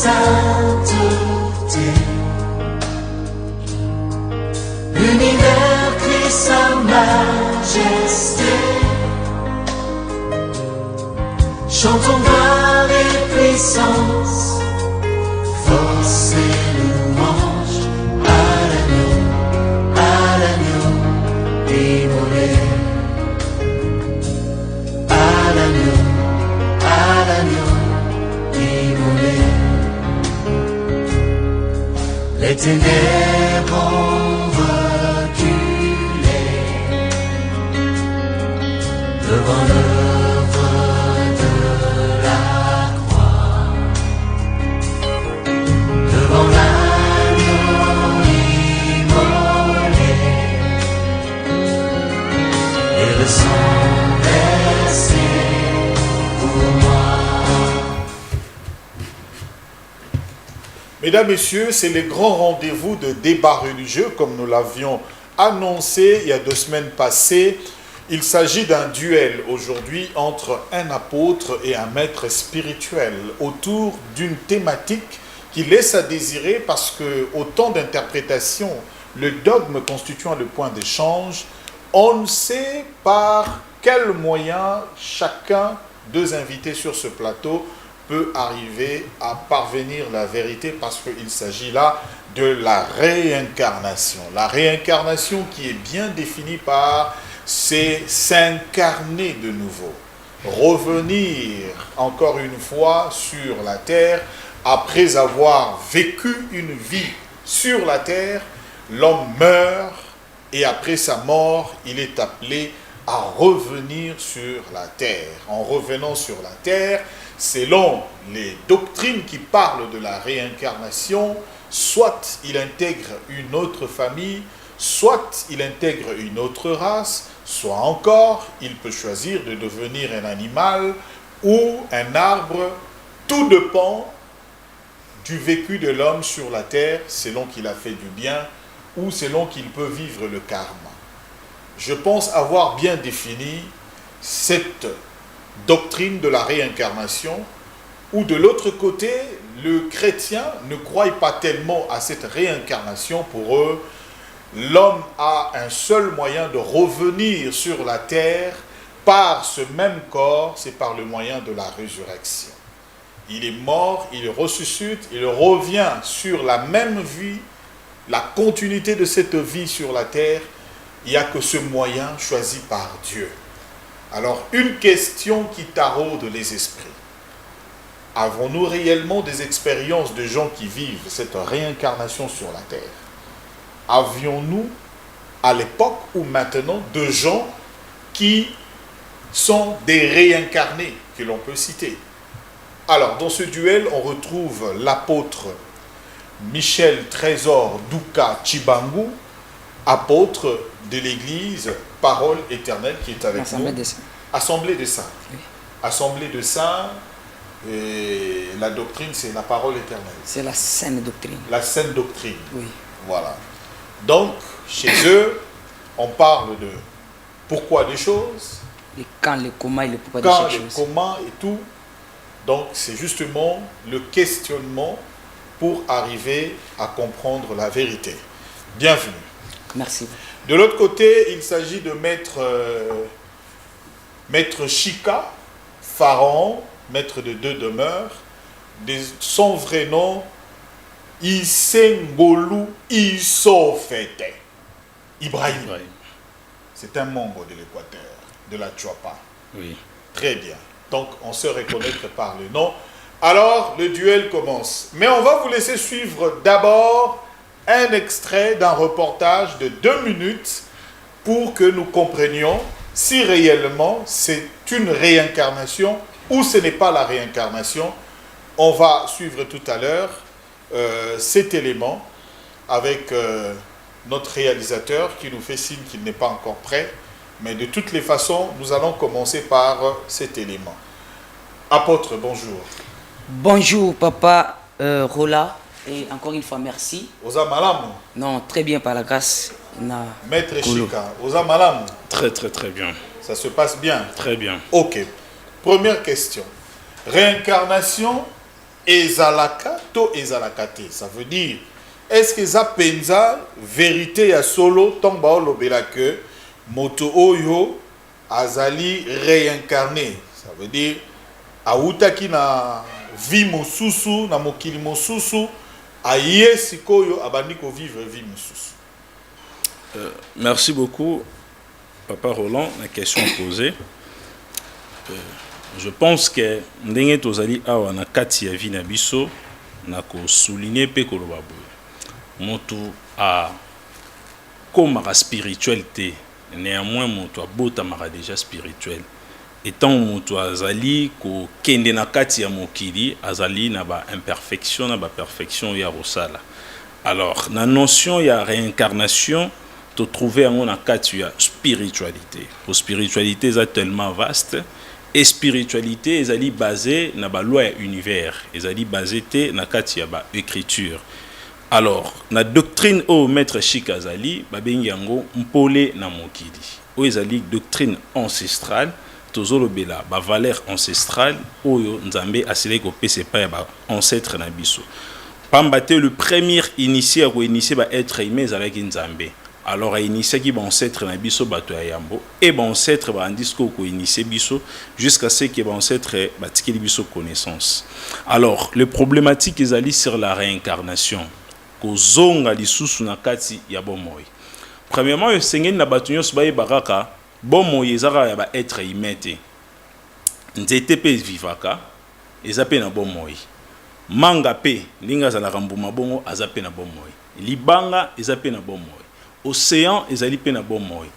sainteté. L'univers crie sa majesté. Chantons gloire et puissance, force et louange à l'agneau immolé. À l'agneau immolé. Les ténèbres ont reculé devant l'œuvre de la croix, devant l'agneau immolé et le sang versé pour moi. Mesdames, Messieurs, c'est le grand rendez-vous de débat religieux, comme nous l'avions annoncé il y a 2 semaines passées. Il s'agit d'un duel aujourd'hui entre un apôtre et un maître spirituel autour d'une thématique qui laisse à désirer parce que, au temps d'interprétation, le dogme constituant le point d'échange, on ne sait par quel moyen chacun, 2 invités sur ce plateau, peut arriver à parvenir la vérité parce qu'il s'agit là de la réincarnation. La réincarnation qui est bien définie par c'est s'incarner de nouveau, revenir encore une fois sur la terre après avoir vécu une vie sur la terre. L'homme meurt et après sa mort, il est appelé à revenir sur la terre. En revenant sur la terre, selon les doctrines qui parlent de la réincarnation, soit il intègre une autre famille, soit il intègre une autre race, soit encore il peut choisir de devenir un animal ou un arbre. Tout dépend du vécu de l'homme sur la terre, selon qu'il a fait du bien ou selon qu'il peut vivre le karma. Je pense avoir bien défini cette doctrine de la réincarnation, où de l'autre côté, le chrétien ne croit pas tellement à cette réincarnation. Pour eux, l'homme a un seul moyen de revenir sur la terre par ce même corps, c'est par le moyen de la résurrection. Il est mort, il ressuscite, il revient sur la même vie, la continuité de cette vie sur la terre. Il n'y a que ce moyen choisi par Dieu. Alors, une question qui taraude les esprits. Avons-nous réellement des expériences de gens qui vivent cette réincarnation sur la terre? Avions-nous, à l'époque ou maintenant, de gens qui sont des réincarnés, que l'on peut citer? Alors, dans ce duel, on retrouve l'apôtre Michel Trésor Douka Chibangu, apôtre de l'église Parole Éternelle qui est avec Assemblée nous. des Saints. Assemblée des Saints. Oui. Assemblée des Saints, et la doctrine c'est la Parole Éternelle. C'est la saine doctrine. La saine doctrine. Oui. Voilà. Donc, chez eux, on parle de pourquoi des choses, Et quand, le comment et le pourquoi de quand, chaque le chose. comment et tout. Donc, c'est justement le questionnement pour arriver à comprendre la vérité. Bienvenue. Merci. De l'autre côté, il s'agit de Maître Chika, Pharaon, maître de 2 demeures. Son vrai nom, Isengolu Isofete. Ibrahim. C'est un membre de l'Équateur, de la Chuapa. Oui. Très bien. Donc, on se reconnaître par le nom. Alors, le duel commence. Mais on va vous laisser suivre d'abord un extrait d'un reportage de 2 minutes pour que nous comprenions si réellement c'est une réincarnation ou ce n'est pas la réincarnation. On va suivre tout à l'heure cet élément avec notre réalisateur qui nous fait signe qu'il n'est pas encore prêt. Mais de toutes les façons, nous allons commencer par cet élément. Apôtre, bonjour. Bonjour, papa Rola. Et encore une fois, merci. Oza Malamu. Non, très bien par la grâce. Maître Chika, Oza Malamu. Très bien. Ça se passe bien. Très bien. Ok. Première question. Réincarnation ezalaka to ezalaka te. Ça veut dire, est-ce que ça penza vérité ya solo tant ba lobela que moto oyo azali réincarné. Ça veut dire autaki na vie mosusu na mokili mosusu aye sikoyo abandi ko vivre vie mosusu. Merci beaucoup Papa Roland, la question posée. Je pense que ndenge tozali awa na kati ya vie na biso na ko souligner pe ko loba boye. Moto a comme la spiritualité, néanmoins moto a botamaka déjà spirituel. Étant moto azali ko kende na kati ya mokili azali na ba imperfection na ba perfection ya rosala. Alors, la notion ya réincarnation te trouver en na kati ya spiritualité. Pour spiritualité est tellement vaste et spiritualité est basée na ba loi ya univers, est basée te na kati ya ba écriture. Alors, la doctrine au maître Chikazali babengi yango mpole na mokili. O ezali doctrine ancestrale tozolobela ba valeur ancestrale oyo nzambe asile ko pese pa ya ba ancêtre na biso. Pambate le premier initié à initier ba être humain avec nzambe. Alors a initié qui ba ancêtre na biso bato ya yambo et ba ancêtre ba andisco ko initier biso jusqu'à ce que ba ancêtre ba tikeli biso connaissance. Alors, les problématiques ezali sur la réincarnation. Ko zonga lisusu na kati ya bomoi. Premièrement, le sengeni na bato nyos ba baraka bomoi ezaka ya ba être humain te. Nzete pe vivaka ezape na bomoi. Manga pe linga za la rambuma bongo azape na bomoi. Libanga ezape na bomoi. Océan ezali pe na bomoi.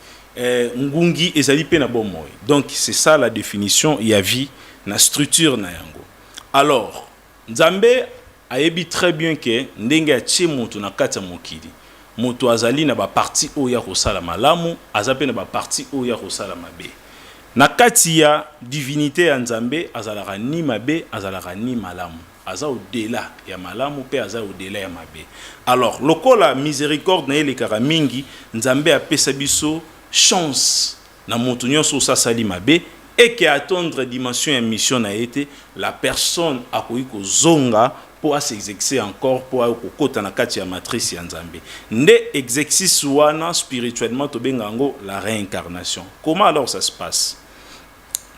Ngungi ezali pe na bomoi. Donc c'est ça la définition ya vie na structure na yango. Alors, Nzambe ayebi très bien que ndenge atie moto na kati ya mokili. Moto azali na ba parti oya kosala malamu, azape na ba parti oya kosala mabe. Na kati ya divinité ya Nzambe azalaka ni mabe, azalaka ni malamu. Aza au-delà ya malamu pe aza au-delà ya mabe. Alors, lokola miséricorde na elekaka mingi, Nzambe apesa biso chance na moto nyonso sasali mabe et que attendre dimension et mission na été la personne akoki kozonga pour s'exercer encore pour kokota na kati ya matrice ya Nzambe. Nde exercice wana spirituellement to bengango la réincarnation. Comment alors ça se passe?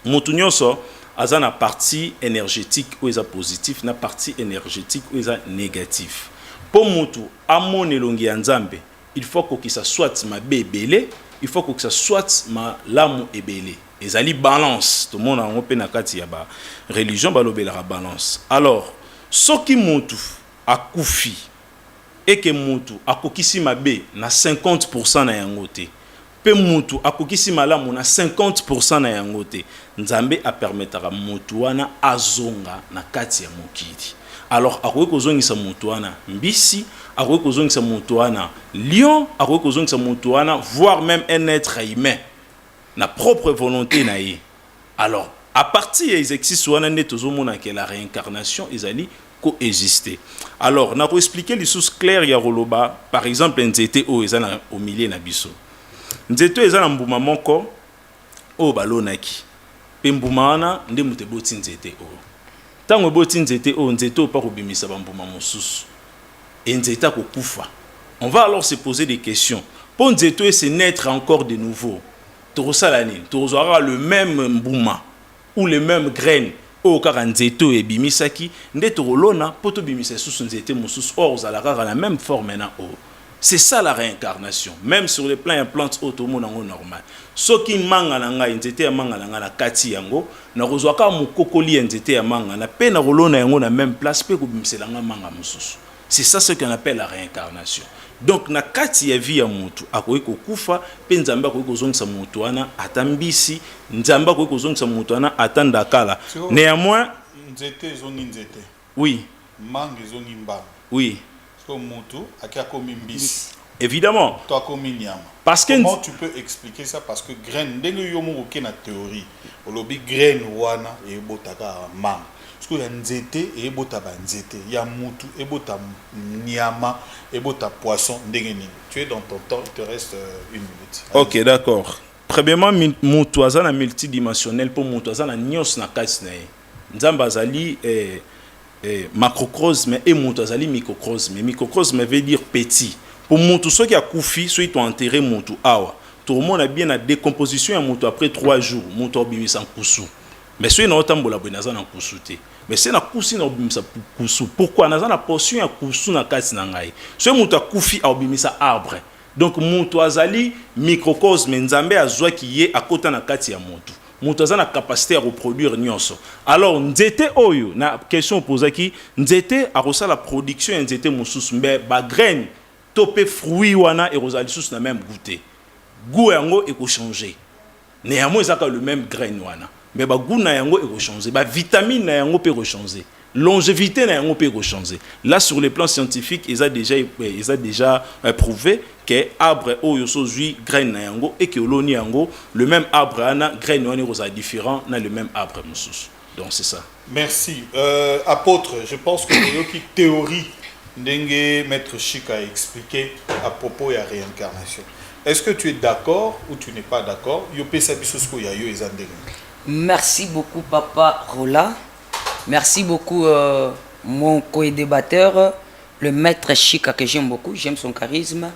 Moto nyonso aza na partie énergétique ou eza positif na partie énergétique ou eza négatif. Pour moto amone longi ya Nzambe, il faut que ça soit mabe ebele, il faut que ça soit malamu ebele. Ezali balance. Tout le monde a un peu na kati ya ba religion balobela balance. Alors, soki moto akufi et que moto akokisi mabe na 50% na yango te. Pe moto akokisi malamu na 50% na yango te. Nzambe a permettra moto wana azonga na kati ya mokili. Alors akoki kozongisa moto wana mbisi, akoki kozongisa moto wana lion, akoki kozongisa moto wana voire même un être humain na propre volonté na ye. Alors à partir des exercices wana nde tozomona que la réincarnation ezali coexister. Alors na ko expliquer les sources claires ya roloba par exemple nzete o ezana au milieu na biso. Nzete ezana mbuma moko o balonaki. Pe mbuma wana nde mote boti nzete o. Tango boti nzete o nzete o pa ko bimisa ba mbuma mosusu. Et nzete ko kufa. On va alors se poser des questions. Pour nzete c'est naître encore de nouveau. Torosalani, torozara le même mbuma ou les mêmes graines au karanzeto et bimisaki nde torolona poto bimisa sous nzete mosusu or zalaka la même forme na o. C'est ça la réincarnation. Même sur le plan ya plantes automo nango normal. Soki manga na ngai nzete ya manga na nga na kati yango na rozwaka mukokoli nzete ya manga na pe na rolona yango na même place pe ko bimisela nga manga mosusu. C'est ça ce qu'on appelle la réincarnation. Donc na kati ya vie ya mutu akoki kokufa pe Nzambe akoki kozongisa mutu wana atambisi, Nzambe akoki kozongisa mutu wana atandakala. Néanmoins nzete zongi nzete. Oui. Mangue zongi mba. Oui. Parce que mutu akomi mbisi. Évidemment. Toi komi nyama. Parce que comment tu peux expliquer ça? Parce que graine ndenge yo mo na théorie. Olobi graine wana e botaka mangue. Parce que ya nzete e bota ba nzete, ya mutu e bota nyama et bota poisson ndenge nini. Tu es dans ton temps, il te reste une minute. Allez. OK, d'accord. Premièrement, mutu azana multidimensionnel pour mutu azana nyos na kati na ye. Nzamba azali macrocosme et moto azali microcosme. Microcosme veut dire petit. Pour moto ceux qui a koufi, ceux qui ont enterré moto awa. Tout le monde a bien la décomposition à moto après 3 jours, moto bimi sans kousou. Mais ceux qui n'ont pas de naza na kousou te. Mais c'est na kousi na bimi sa kousou. Pourquoi naza na portion ya kousou na kati na ngai. Ceux moto a koufi a bimi sa arbre. Donc moto azali microcosme nzambe azwa ki ye akota na kati ya moto. Moto azana capacité à reproduire nyonso. Alors nzete oyo na question posée qui nzete a reçu la production nzete mususu mbe ba graine topé fruit wana et rosali sous na même goûter. Goût yango eko changer. Néanmoins ça le même graine wana. Mais ba goût na yango eko changer. Ba vitamine na yango peut changer. Longévité na yango peut changer. Là sur le plan scientifique, ils a déjà prouvé que arbre oyo sozui graine na yango et que loni yango le même arbre ana graine wana rosa différent na le même arbre mususu. Donc c'est ça. Merci. Apôtre, je pense que il y a une théorie ndenge maître Chika a expliqué à propos de la réincarnation. Est-ce que tu es d'accord ou tu n'es pas d'accord? Merci beaucoup papa Rola. Merci beaucoup mon co-débatteur, le maître Chika que j'aime beaucoup. J'aime son charisme.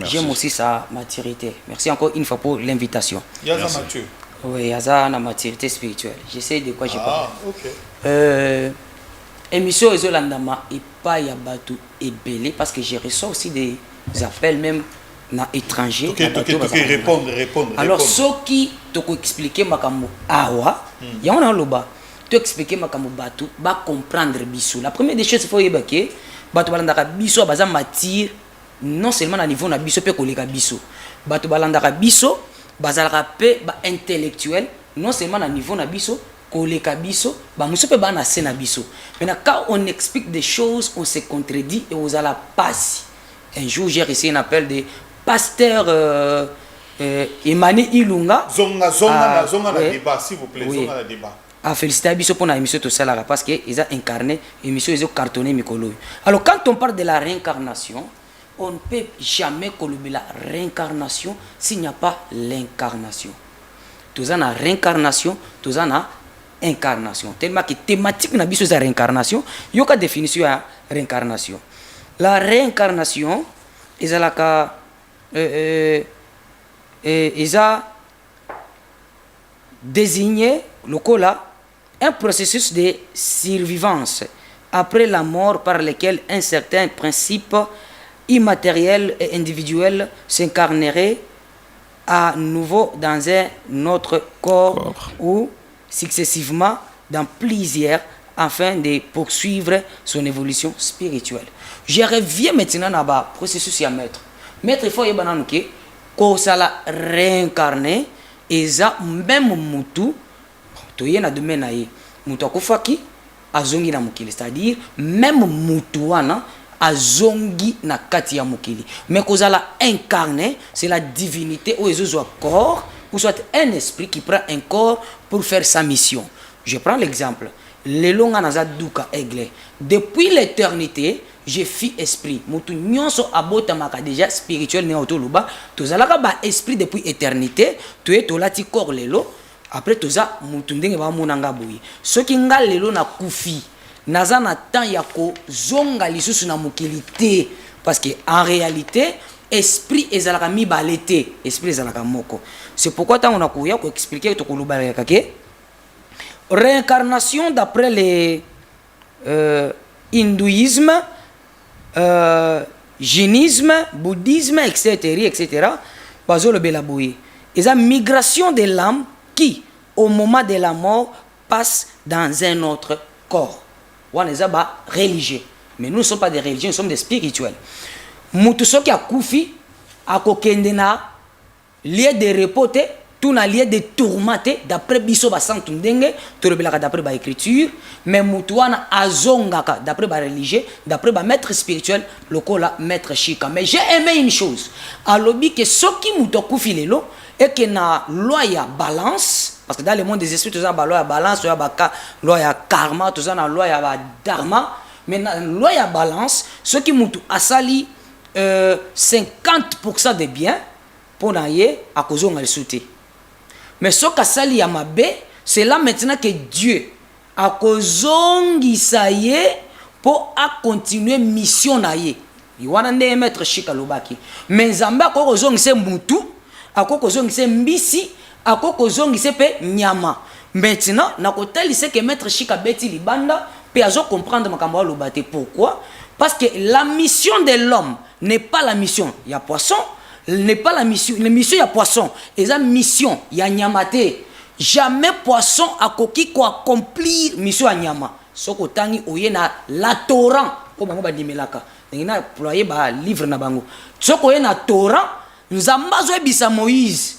J'aime aussi sa maturité. Merci encore une fois pour l'invitation. Yaza Mathieu. Oui, Yaza na maturité spirituelle. Je sais de quoi je parle. Ah, ok. Émission Ezolandama et pas Yabatu et Belé parce que j'ai reçu aussi des appels même na étrangers. Ok, répondre. Alors, ceux qui t'ont expliqué makambo awa, y a un loba. Tu expliquer makambo batu, ba comprendre biso. La première des choses il faut ébaquer, batu balandaka biso baza matière non seulement à niveau na biso pe koleka biso. Batu balandaka biso bazalaka pe ba intellectuel non seulement à niveau na biso koleka biso, ba muso pe ba na sena biso. Maintenant quand on explique des choses, on se contredit et on a la passe. Un jour j'ai reçu un appel de pasteur Emmanuel Ilunga. Zonga na débat s'il vous plaît, oui. Zonga na débat. A féliciter Biso pour l'émission tout ça là parce que ils ont incarné l'émission ils ont cartonné Mikolo. Alors quand on parle de la réincarnation, on ne peut jamais collaborer la réincarnation s'il n'y a pas l'incarnation. Tous en a réincarnation, tous en a incarnation. Tellement que thématique na biso la réincarnation, il y a une définition à réincarnation. La réincarnation, ils ont la ils ont désigné le cola un processus de survivance après la mort par lequel un certain principe immatériel et individuel s'incarnerait à nouveau dans un autre corps ou successivement dans plusieurs afin de poursuivre son évolution spirituelle. Je reviens maintenant à bas processus à mettre. Maître il faut y bananouke qu'on s'ala réincarner et ça même mutu toye na domaine na ye mutu akufaki azongi na mukili, c'est-à-dire même mutu wana azongi na kati ya mukili, mais kozala incarné c'est la divinité ou ezozo corps ou soit un esprit qui prend un corps pour faire sa mission. Je prends l'exemple lelonga naza duka aigle depuis l'éternité je fis esprit mutu nyonso abota maka déjà spirituel ne otoluba tozalaka ba esprit depuis éternité toye tolati corps lelo après toza mutu ndenge ba monanga boyi soki nga lelo na kufi naza na temps ya ko zonga lisusu na mokili te parce que en réalité esprit ezalaka mibale te esprit ezalaka moko. C'est pourquoi tant on a koya ko expliquer to koluba ya kake réincarnation d'après les hindouisme, jainisme, bouddhisme, etc. Bazolo belabouye. Et la migration de l'âme qui, au moment de la mort, passe dans un autre corps. On est religieux. Mais nous ne sommes pas des religieux, nous sommes des spirituels. Mutuso qui a koufi, a kokendena, lieu de repos, tout na lieu de tourmenté d'après biso ba santu ndenge to rebelaka d'après ba écriture mais mutuana azongaka d'après ba religieux d'après ba maître spirituel lokola maître Chika. Mais j'ai aimé une chose alobi que soki muto kufilelo et que na loi ya balance parce que dans le monde des esprits tout ça ba loi ya balance loi ya karma tout ça na loi ya dharma mais na loi ya balance soki mutu asali 50% de bien pour naye a kozonga le souté. Mais ce que yamabe, c'est là maintenant que Dieu a kozongi saye pour a continuer mission na ye wana nde maître Chika lobaki mais nzambe akoko zongise mutu akoko zongise mbisi akoko zongise pe nyama maintenant na kotalise que maître Chika beti libanda pe azo comprendre makambo lobate pourquoi parce que la mission de l'homme n'est pas la mission ya poisson n'est pas la mission ya poisson et la mission ya nyamate jamais poisson akoki ko accomplir mission ya nyama soko tangi oye na la Torah ko bango bandimelaka ngina ployer ba livre na bango soko oye na Torah nzamba zo ebisa Moïse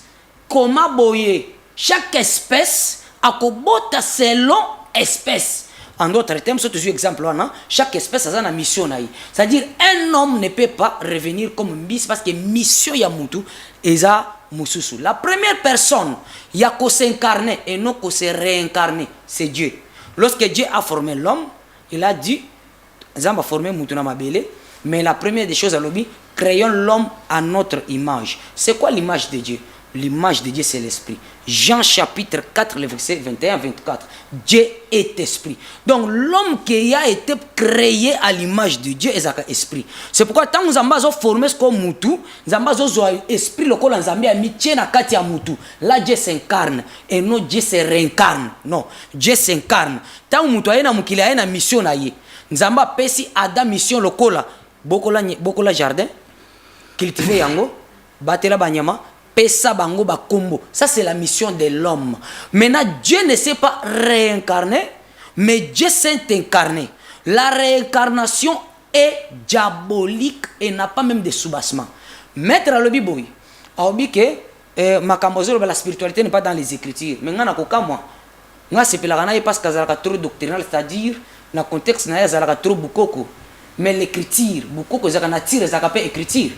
comment boye chaque espèce akobota selon espèce. En d'autres termes, c'est toujours exemple là, chaque espèce a une mission. C'est-à-dire, un homme ne peut pas revenir comme un bis parce que mission yamutu est mususu. La première personne, il y a qu'à s'incarner et non qu'à se réincarner, c'est Dieu. Lorsque Dieu a formé l'homme, il a dit, Zamba a formé Mutuna Mabele, mais la première des choses à l'objet, créons l'homme à notre image. C'est quoi l'image de Dieu? L'image de Dieu, c'est l'esprit. Jean chapitre 4, le verset 21-24. Dieu est esprit. Donc, l'homme qui a été créé à l'image de Dieu est un esprit. C'est pourquoi, tant que nous avons formé ce qu'on moutou, nous avons un esprit, le col, nous avons mis na kati ya moutou. Là, Dieu s'incarne. Et non, Dieu se réincarne. Non, Dieu s'incarne. Tant que moutou a une mission, nous avons pesi Adam mission, le col, bokola jardin, cultiver yango, batela banyama, pesa bango ba kombo. Ça c'est la mission de l'homme. Maintenant Dieu ne s'est pas réincarné, mais Dieu s'est incarné. La réincarnation est diabolique et n'a pas même de soubassement. Maître alobi boy, alobi que makambozo la spiritualité n'est pas dans les écritures. Mais ngana koka moi, nga sepela kana parce que zalaka trop doctrinal, c'est-à-dire na contexte na zalaka trop bukoko. Mais l'écriture, bukoko zaka na tire zaka pe écriture.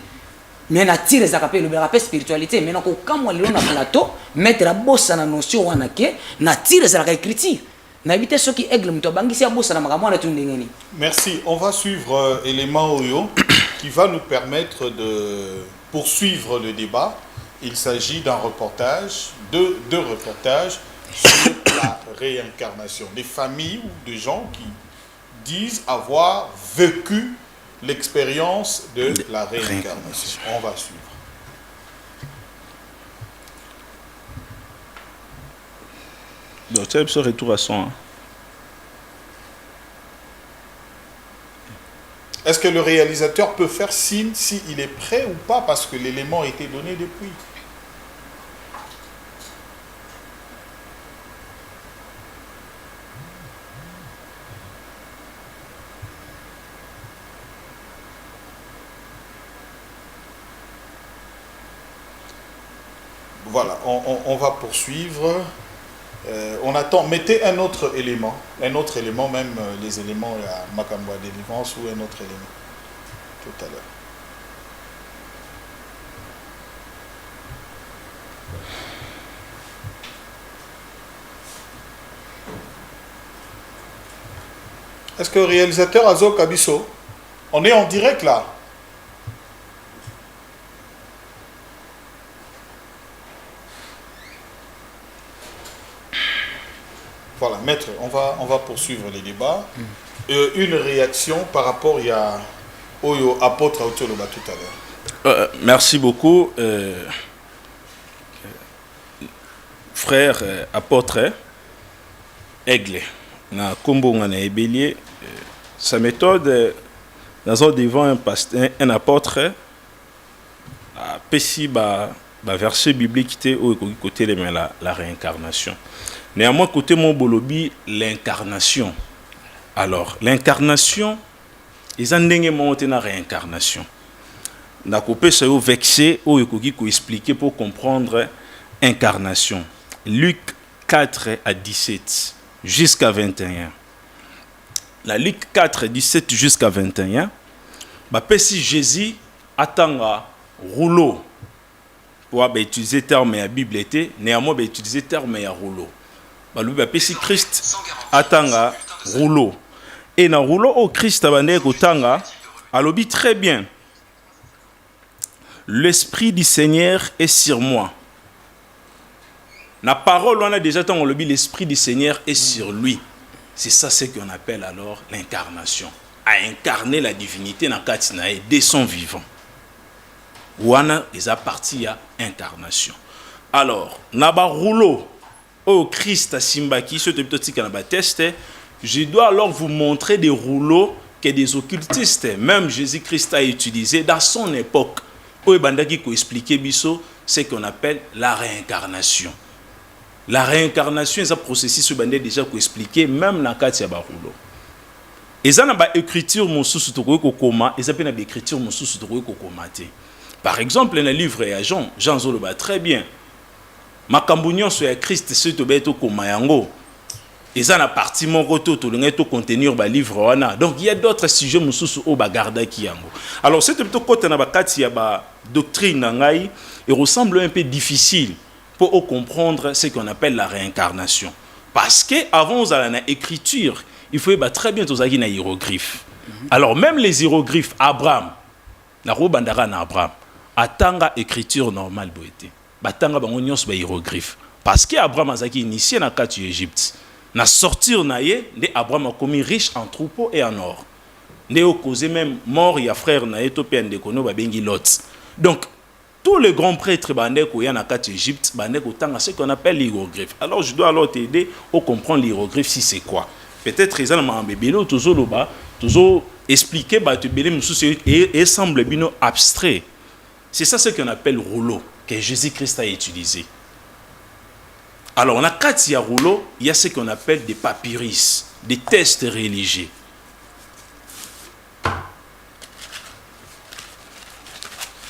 Mais na tire za kapé le rappel spiritualité mais nako kamwa lelo na plateau mettre la bossa na notion wana ke na tire za la écriture na éviter ceux qui aigle muto bangisi ya bossa na makamwa na tundengeni. Merci, on va suivre élément Oyo qui va nous permettre de poursuivre le débat. Il s'agit d'un reportage, deux reportages sur la réincarnation, des familles ou des gens qui disent avoir vécu l'expérience de la réincarnation. On va suivre. Donc, tu as ce retour à son. Est-ce que le réalisateur peut faire signe s'il est prêt ou pas parce que l'élément a été donné depuis? Voilà, on va poursuivre. On attend, mettez un autre élément, même les éléments à Makambo délivrance ou un autre élément, tout à l'heure. Est-ce que le réalisateur Azo Kabiso, on est en direct là? Voilà, maître, on va poursuivre les débats. Une réaction par rapport au apôtre Aotoloba tout à l'heure. Merci beaucoup, frère apôtre Aigle. Na Kombo na Ebélier, sa méthode devant un apôtre a pessi verset biblique qui était au côté de la réincarnation. Néanmoins, côté mon bolobi, l'incarnation. Alors, l'incarnation, ils ont monté la réincarnation. Na coupé ça au vexé au expliquer pour comprendre incarnation. Luc 4 à 17 jusqu'à 21. La Luc 4 17 jusqu'à 21. Bah si Jésus attend rouleau pour utiliser le terme à Bible était néanmoins utiliser le terme à rouleau. Si Christ atanga rouleau et na rouleau au Christ abandé kotanga alobi très bien, l'esprit du Seigneur est sur moi. La parole on a déjà tant on le dit, l'esprit du Seigneur est sur lui. C'est ça ce qu'on appelle alors l'incarnation. a incarné la divinité na kati na ye dès son vivant. Wana eza parti ya incarnation. Alors, na ba rouleau au Christ simbaki ce petit na ba test, je dois alors vous montrer des rouleaux que des occultistes, même Jésus-Christ a utilisé dans son époque. Au bandaki ko expliquer biso ce qu'on appelle la réincarnation. La réincarnation est un processus que bandé déjà ko expliquer même na kati ya ba rouleau. Eza na ba écriture mosusu to ko koma, eza pe na ba écriture mosusu to ko komate. Par exemple, dans le livre ya Jean Zoloba très bien. Makambo nyonso ya Christ se to beto koma yango. Eza na partie moko to longa to contenir ba livre wana. Donc il y a d'autres sujets mosusu o ba garda ki yango. Alors c'est plutôt côté na ba kati ya ba doctrine na ngai, il ressemble un peu difficile pour comprendre ce qu'on appelle la réincarnation. Parce que avant on a na écriture, il faut très bien tozaki na hiéroglyphe. Alors même les hiéroglyphes Abraham na robandara na Abraham atanga écriture normale boete. Batanga bango nyonso ba hiéroglyphe parce que Abraham azaki initié na kati Égypte. Na sortir na ye de Abraham a commis riche en troupeaux et en or. Ne o causé même mort ya frère na Éthiopien de kono ba bengi Lot. Donc tous les grands prêtres bandé ko ya na kati Égypte bandé ko tanga ce qu'on appelle l'hiéroglyphe. Alors je dois alors t'aider à comprendre l'hiéroglyphe si c'est quoi. Peut-être ils ont un bébé toujours là-bas, toujours expliquer bah tu belé mususu et semble bien abstrait. C'est ça ce qu'on appelle rouleau que Jésus-Christ a utilisé. Alors on a quatre rouleaux, il y a ce qu'on appelle des papyrus, des textes religieux.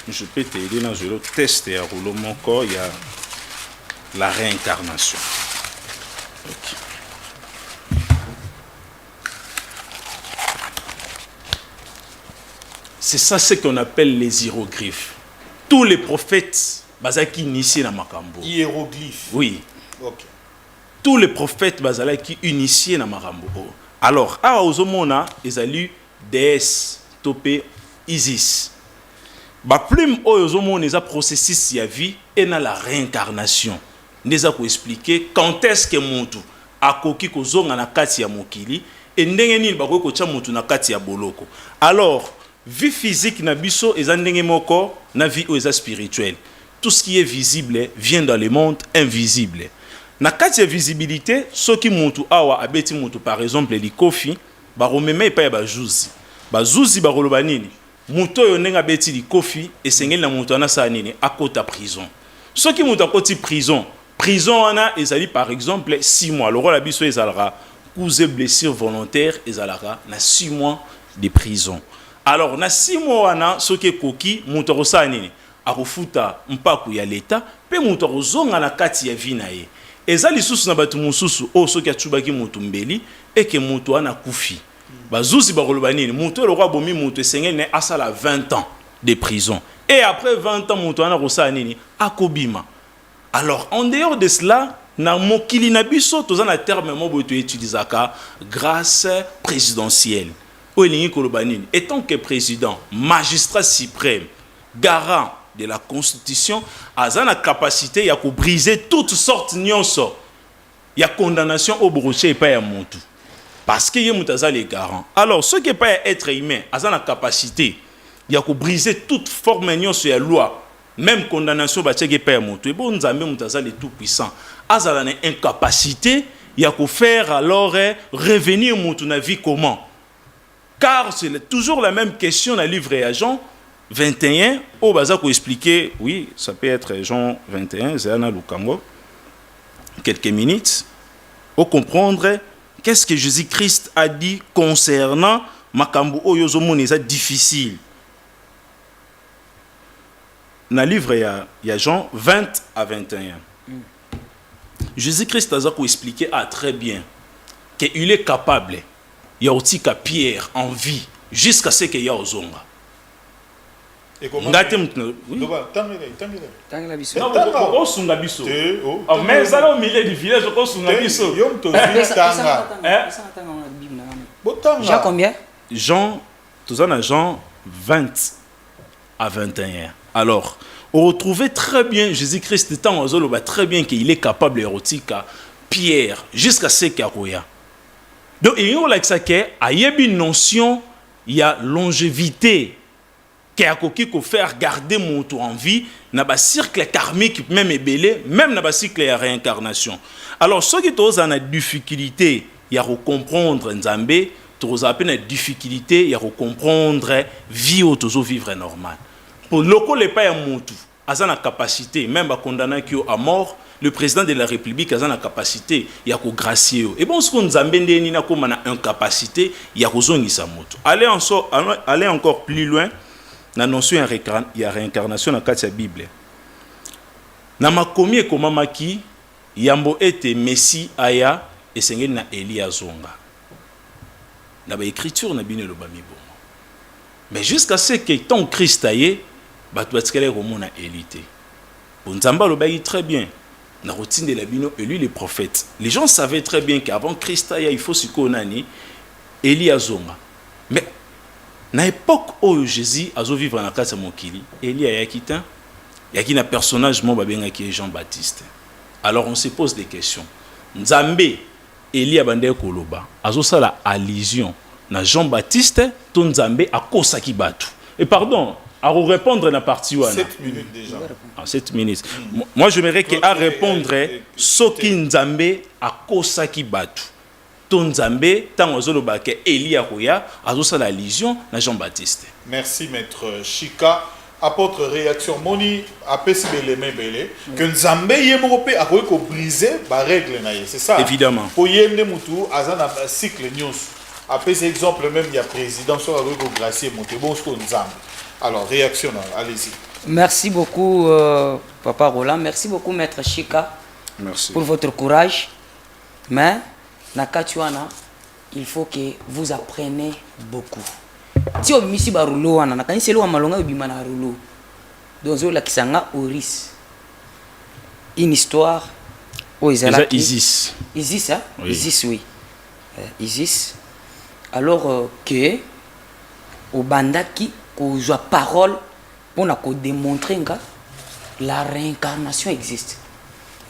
Je peux t'aider dans le test et rouleau mon corps, il y a la réincarnation. Okay. C'est ça ce qu'on appelle les hiéroglyphes. Tous les prophètes, bazaki initiés dans Makambo. Hiéroglyphes. Oui. Ok. Tous les prophètes bazalaki initiés dans Makambo. Alors, à Ozomona, ils ont lu déesse, topé, Isis. Ba plume Ozomona, ils ont processus ya vie et dans la réincarnation. Ils ont expliqué quand est-ce que Montu a koki kozonga na kati ya mokili et ndenge nini ba ko tia Montu na kati ya boloko. Alors, vie physique na biso eza ndenge moko na vie oza spirituelle. Tout ce qui est visible vient dans le monde invisible. Na kati ya visibilité, ce qui montu awa abeti montu par exemple li kofi, ba romeme pa ya ba juzi. Ba juzi ba roloba nini? Muto yo ndenge abeti li kofi esengeli na montu ana sa nini akota prison. Ce qui montu akoti prison, prison ana ezali par exemple 6 mois. Le roi la biso ezalera cause blessure volontaire ezalera na 6 mois de prison. Alors, na 6 mois wana soki koki mutu rosa nini akofuta mpaku ya leta pe mutu rozonga na kati ya vie na ye. Eza lisusu na batu mususu o soki atubaki mutu mbeli eke mutu ana kufi. Bazuzi bakoloba nini mutu le roi bomi mutu esengeli ne asala 20 ans de prison. Et après 20 ans mutu ana rosa nini akobima. Alors, en dehors de cela, na mokili na biso toza na terme mo boto utilisaka grâce présidentielle. Et tant que président, magistrat suprême, garant de la Constitution, a la capacité de briser toutes sortes de nyonso. Il y a condamnation au broché et pas à montu. Parce qu'il y a les garants. Alors, ce qui n'est pas être humain, a la capacité de briser toute forme de nyonso de la loi. Même condamnation, il n'y a pas à montu. Et bon, nous avons les tout puissants. A la incapacité, il y a faire alors revenir montu na vie comment? Car c'est toujours la même question dans le livre à Jean 21. Au bazar pour expliquer, oui, ça peut être Jean 21, Zéana Lukango, quelques minutes, pour comprendre qu'est-ce que Jésus-Christ a dit concernant Makambo Oyozomon, difficile. Dans le livre il y a Jean 20 à 21. Jésus-Christ a expliqué très bien qu'il est capable. Il y a aussi qu'à Pierre en vie jusqu'à ce qu'il y a aux ongas. Et comment Mais ça au milieu du village, Jean combien? Jean 20 à 21. Alors, on retrouvait très bien Jésus-Christ très bien qu'il est capable d'érotique à Pierre jusqu'à ce qu'il y a. Donc, il y a une notion il y a longévité qui a faire garder mon tour en vie, na ba cycle karmique même ébélé, même na ba cycle de réincarnation. Alors ceux qui ont une difficulté, il y a comprendre Nzambe, tu as une difficulté, il y a comprendre vie ou toujours vivre normal. Pour loco les pas mon tour, a une capacité même à condamner qui à mort. Le président de la République a une capacité, il y a gracier. Et bon, ce qu'on Nzambe ndeni na comme une incapacité, il y a kozongisa moto. Aller encore plus loin. La notion il y a réincarnation dans la Bible. Na makomi e komamaki yambo ete Messie aya esengeli na Elia zonga. Na ba écriture na bino loba mibo. Mais jusqu'à ce que ton Christ aye batu batikele romona élité. Bon Nzamba loba très bien. Na routine de la bino élu les prophètes. Les gens savaient très bien qu'avant Christ aya il faut sikonani Elia zonga. Mais na époque où Jésus a vivre dans la casa mokili, Élie a quitté, il y a un personnage mo babenga qui est Jean-Baptiste. Alors on se pose des questions. Nzambe Élie a bandé koloba, azo sala allusion na Jean-Baptiste, ton Nzambe a kosaki batu. Et pardon, à répondre na partie wana. 7 minutes déjà. En 7 minutes. Moi je m'aimerais que à répondre soki Nzambe a kosaki batu. Nzambe tant ozoloba ke Elia koya azosala allusion na Jean-Baptiste. Merci maître Chika. Apôtre réaction moni apesi beleme belé que Nzambe yemope a ko briser ba règle na ye, c'est ça. Évidemment. Pour yende mutu azana cycle news. Apesi exemple même il y a président sur a ko gracier monter bon ce Nzambe. Alors réaction allez-y. Merci beaucoup Papa Roland, merci beaucoup maître Chika. Merci. Pour votre courage. Mais Nakatuana, il faut que vous appreniez beaucoup. Si vous avez un rouleau, vous avez un rouleau. Donc, vous avez Oris. Une histoire où Isis. Isis, hein? Oui. Isis, oui. Isis. Alors que, au bandaki, qu'on a parole pour démontrer que la réincarnation existe.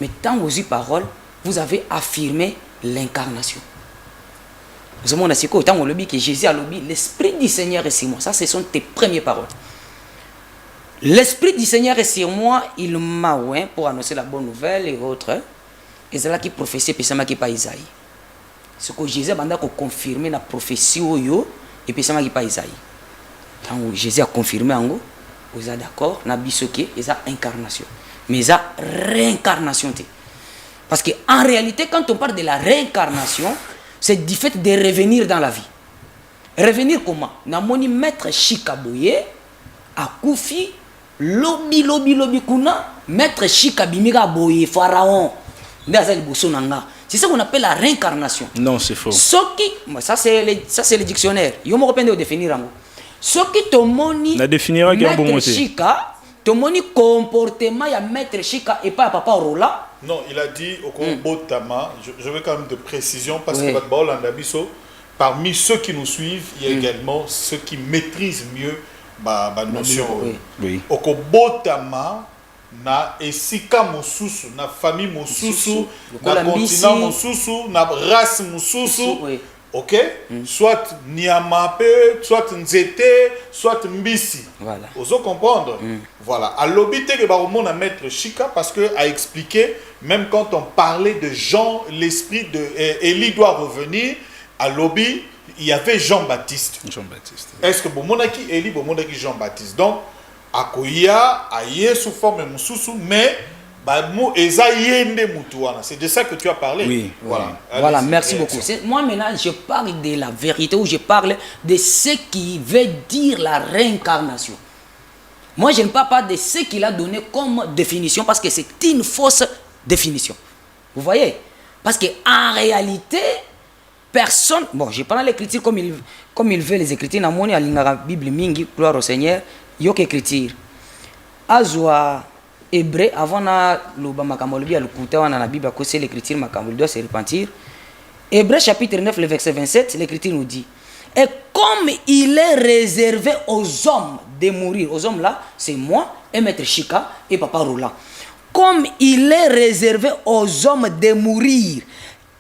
Mais tant que vous avez parole, vous avez affirmé l'incarnation. Vous avez dit que Jésus a dit l'Esprit du Seigneur est sur moi. Ça, ce sont tes premières paroles. L'Esprit du Seigneur est sur moi, il m'a oint pour annoncer la bonne nouvelle et autres. Et c'est là qui prophétie, puis ça m'a qui pas Isaïe. Ce que Jésus a confirmé la prophétie, et puis ça m'a qui pas Isaïe. Quand Jésus a confirmé en haut, vous êtes d'accord, n'a bisoké, il y a incarnation. Mais il y a réincarnation. Parce qu'en réalité, quand on parle de la réincarnation, c'est du fait de revenir dans la vie. Revenir comment? Namoni maître Chikaboye, a Koufi, lobi kuna, maître Chikabimiga Boye, pharaon. C'est ça qu'on appelle la réincarnation. Non, c'est faux. Ça c'est le dictionnaire. Il y a un définir. Ce qui te moni maître Chika, te moni comportement ya maître Chika et pas papa Rola. Non, il a dit au Botama, je veux quand même de précision parce que parmi ceux qui nous suivent, il y a également ceux qui maîtrisent mieux ma notion. Oui. Au Botama, na esika mosusu, na famille mosusu, na continent mosusu, na race mosusu. Ok? Soit Niamape, soit Nzete, soit Mbisi. Voilà. Vous comprendre? Voilà. À l'obité que Baroumon a maître Chika parce que a expliqué, même quand on parlait de Jean, l'esprit de Élie doit revenir, à l'obé, il y avait Jean-Baptiste. Jean-Baptiste. Est-ce que Bomonaki Élie, Bomonaki Jean-Baptiste? Donc, Akoya, Aye sous forme Moussoussou, mais c'est de ça que tu as parlé. Oui. Voilà, voilà, merci beaucoup. Moi maintenant, je parle de la vérité ou je parle de ce qui veut dire la réincarnation. Moi, je ne parle pas de ce qu'il a donné comme définition parce que c'est une fausse définition. Vous voyez? Parce qu'en réalité, personne... Bon, je parle l'écriture comme il veut les écritures. Dans la Bible, mingi, gloire au Seigneur, il y a écriture. Azwa... Hébreu, avant le makamolobi à l'écouter dans la Bible, c'est l'écriture makamolobi doit se repentir. Hébreu chapitre 9, le verset 27, l'écriture nous dit: et comme il est réservé aux hommes de mourir, aux hommes là, c'est moi, et maître Chika et papa Roland. Comme il est réservé aux hommes de mourir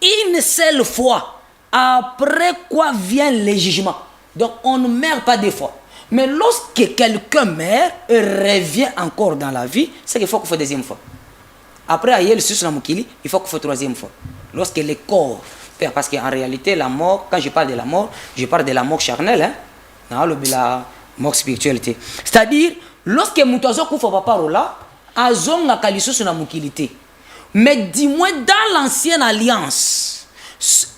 une seule fois, après quoi vient le jugement. Donc on ne meurt pas deux fois. Mais lorsque quelqu'un meurt et revient encore dans la vie, c'est qu'il faut qu'il faut deuxième fois. Après, il faut qu'il faut troisième fois. Lorsque le corps perd, parce qu'en réalité, la mort, quand je parle de la mort, je parle de la mort charnelle, hein, la mort spiritualité. C'est-à-dire, lorsque Moutazo Koufa Paparola, Azonga Kaliso na mukilité. Mais dis-moi, dans l'ancienne alliance,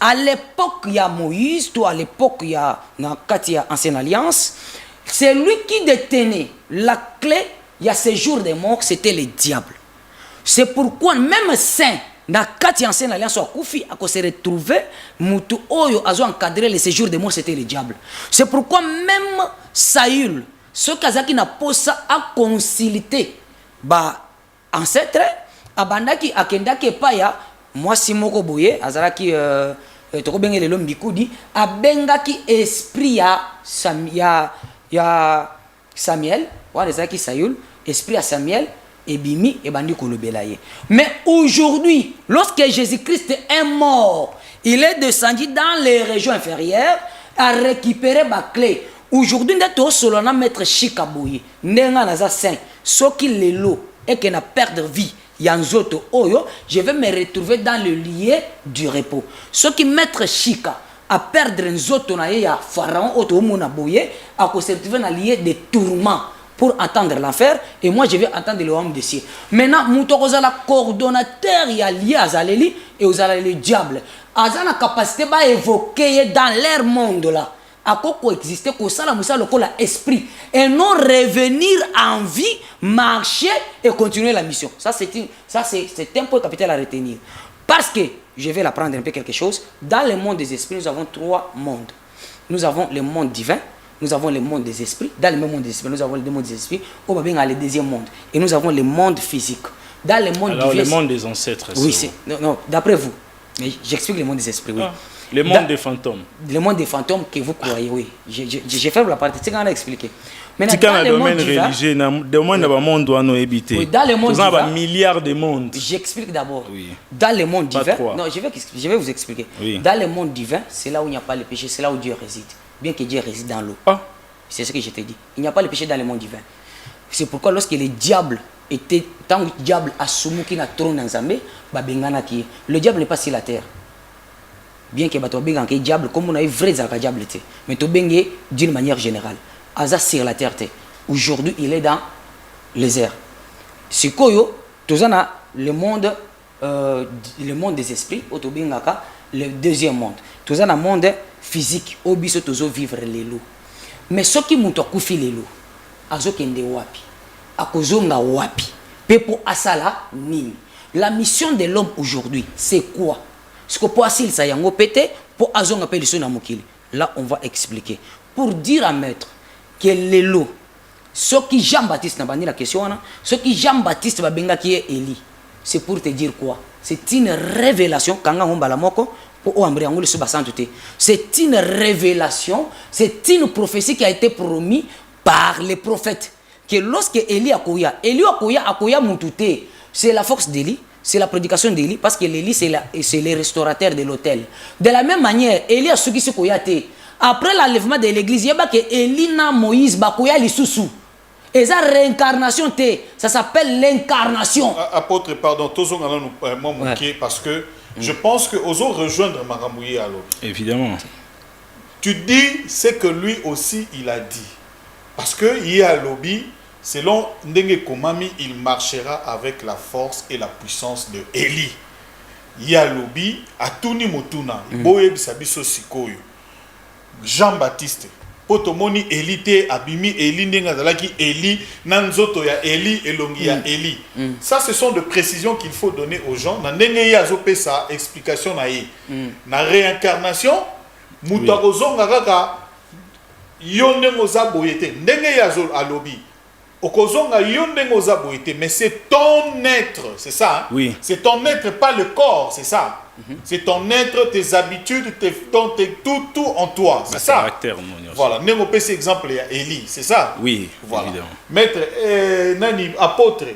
à l'époque, il y a Moïse, toi, à l'époque, il y a Katia, ancienne alliance, c'est lui qui détenait la clé, il y a ces jours des morts, c'était le diable. C'est pourquoi, même saint, dans Katia, ancienne alliance, à Koufi, à se retrouver, Moutou Oyo, a encadré les séjours des morts, c'était le diable. C'est pourquoi, même Saül, ce Kazaki n'a pas ça à conciliter, ancêtre, abandaki akendaki paya moi simoko boye azalaki toko bengele lo mbikudi abengaki esprit ya Samuel wa ezalaki Saül esprit ya Samuel ebimi ebandi kolobela ye. Mais aujourd'hui, lorsque Jésus-Christ est mort, il est descendu dans les régions inférieures à récupérer ma clé. Aujourd'hui, nous sommes maître Chikaboye, Nenga Naza Saint, ce qui est l'eau et qui n'a perdre vie. Yanzoto Oyo, je vais me retrouver dans le lieu du repos. Ce qui maître Chika à perdre un zoto na ya pharaon oto mona boye à se retrouver dans le lieu de tourment pour entendre l'enfer et moi je vais entendre le royaume des cieux. Maintenant mutokoza la coordonnateur ya lié à Zaleli et aux le diable. Azana capacité ba évoquer dans leur monde là. À quoi coexister, qu'au salam esprit et non revenir en vie, marcher et continuer la mission. Ça c'est un point capital à retenir. Parce que je vais l'apprendre un peu quelque chose. Dans le monde des esprits, nous avons trois mondes. Nous avons le monde divin, nous avons le monde des esprits. Dans le même monde des esprits, nous avons le monde des esprits. On va bien aller le deuxième monde. Et nous avons le monde physique. Dans le monde alors divin, le monde des ancêtres. Oui, c'est non, d'après vous. Mais j'explique le monde des esprits, oui. Ah. Le monde des fantômes. Le monde des fantômes que vous croyez, oui. J'ai fait la partie, c'est quand on a expliqué. Maintenant, dans le domaine religieux, dans le monde où on habiter. Oui, dans le monde divin. Nous avons milliards de mondes. J'explique d'abord. Oui. Dans le monde divin. Non, je vais vous expliquer. Oui. Dans le monde divin, c'est là où il n'y a pas le péché, c'est là où Dieu réside. Bien que Dieu réside dans l'eau. Ah. C'est ce que je t'ai dit. Il n'y a pas le péché dans le monde divin. C'est pourquoi lorsque le diable était, tant que le diable a soumis qui n'a trône dans Zambé, le diable n'est pas sur la terre. Bien que le diable, comme on a eu vrai diable, mais tu bengue d'une manière générale. Aza sur la terre. Aujourd'hui, il est dans les airs. C'est quoi le monde des esprits, le deuxième monde. Tout ça, le monde physique, au biso tozo vivre les loups. Mais ce qui m'a koufi les loups, azo kende wapi, akozonga wapi, pepo asala nini. La mission de l'homme aujourd'hui, c'est quoi? Ce que pour Asil Sayango pété, pour Azonga Pélisson na Mokili. Là, on va expliquer. Pour dire à maître que les lots, ce qui Jean-Baptiste n'a pas dit la question, ce qui Jean-Baptiste va benga qui est Élie, c'est pour te dire quoi? C'est une révélation. C'est une révélation, c'est une prophétie qui a été promise par les prophètes. Que lorsque Élie a koya Moutouté, c'est la force d'Élie. C'est la prédication d'Élie, parce que l'Élie, c'est le restaurateur de l'autel. De la même manière, Élie a suivi ce koyate. Après l'enlèvement de l'église, il y a que Élie na Moïse, bakoya li sousou. Et ça, réincarnation, ça s'appelle l'incarnation. Apôtre, pardon, tous parce que je pense que aux autres rejoindre Maramouye à l'autre. Évidemment. Tu dis ce que lui aussi il a dit. Parce que il y a lobby. Selon Ndenge Komami, il marchera avec la force et la puissance de Élie. Yalobi, Atuni Motuna, Boye Bisabiso Sikoyo, Jean-Baptiste, Potomoni Élité, Abimi, Élie, Nengazalaki, Élie, Nanzoto ya Élie, Elongi ya Élie. Ça, ce sont des précisions qu'il faut donner aux gens. Ndenge Yazope sa explication naïe. Na réincarnation, Moutakozon Gagaka, Yonde Moza Boyete, Ndenge Yazol Alobi. Mais c'est ton être, c'est ça, hein? Oui. C'est ton être, pas le corps, c'est ça. C'est ton être, tes habitudes, tout en toi, c'est ça. Caractère, voilà, nous avons cet exemple, il y a Élie, c'est ça. Oui, voilà. Évidemment. Maître, nani, apôtre,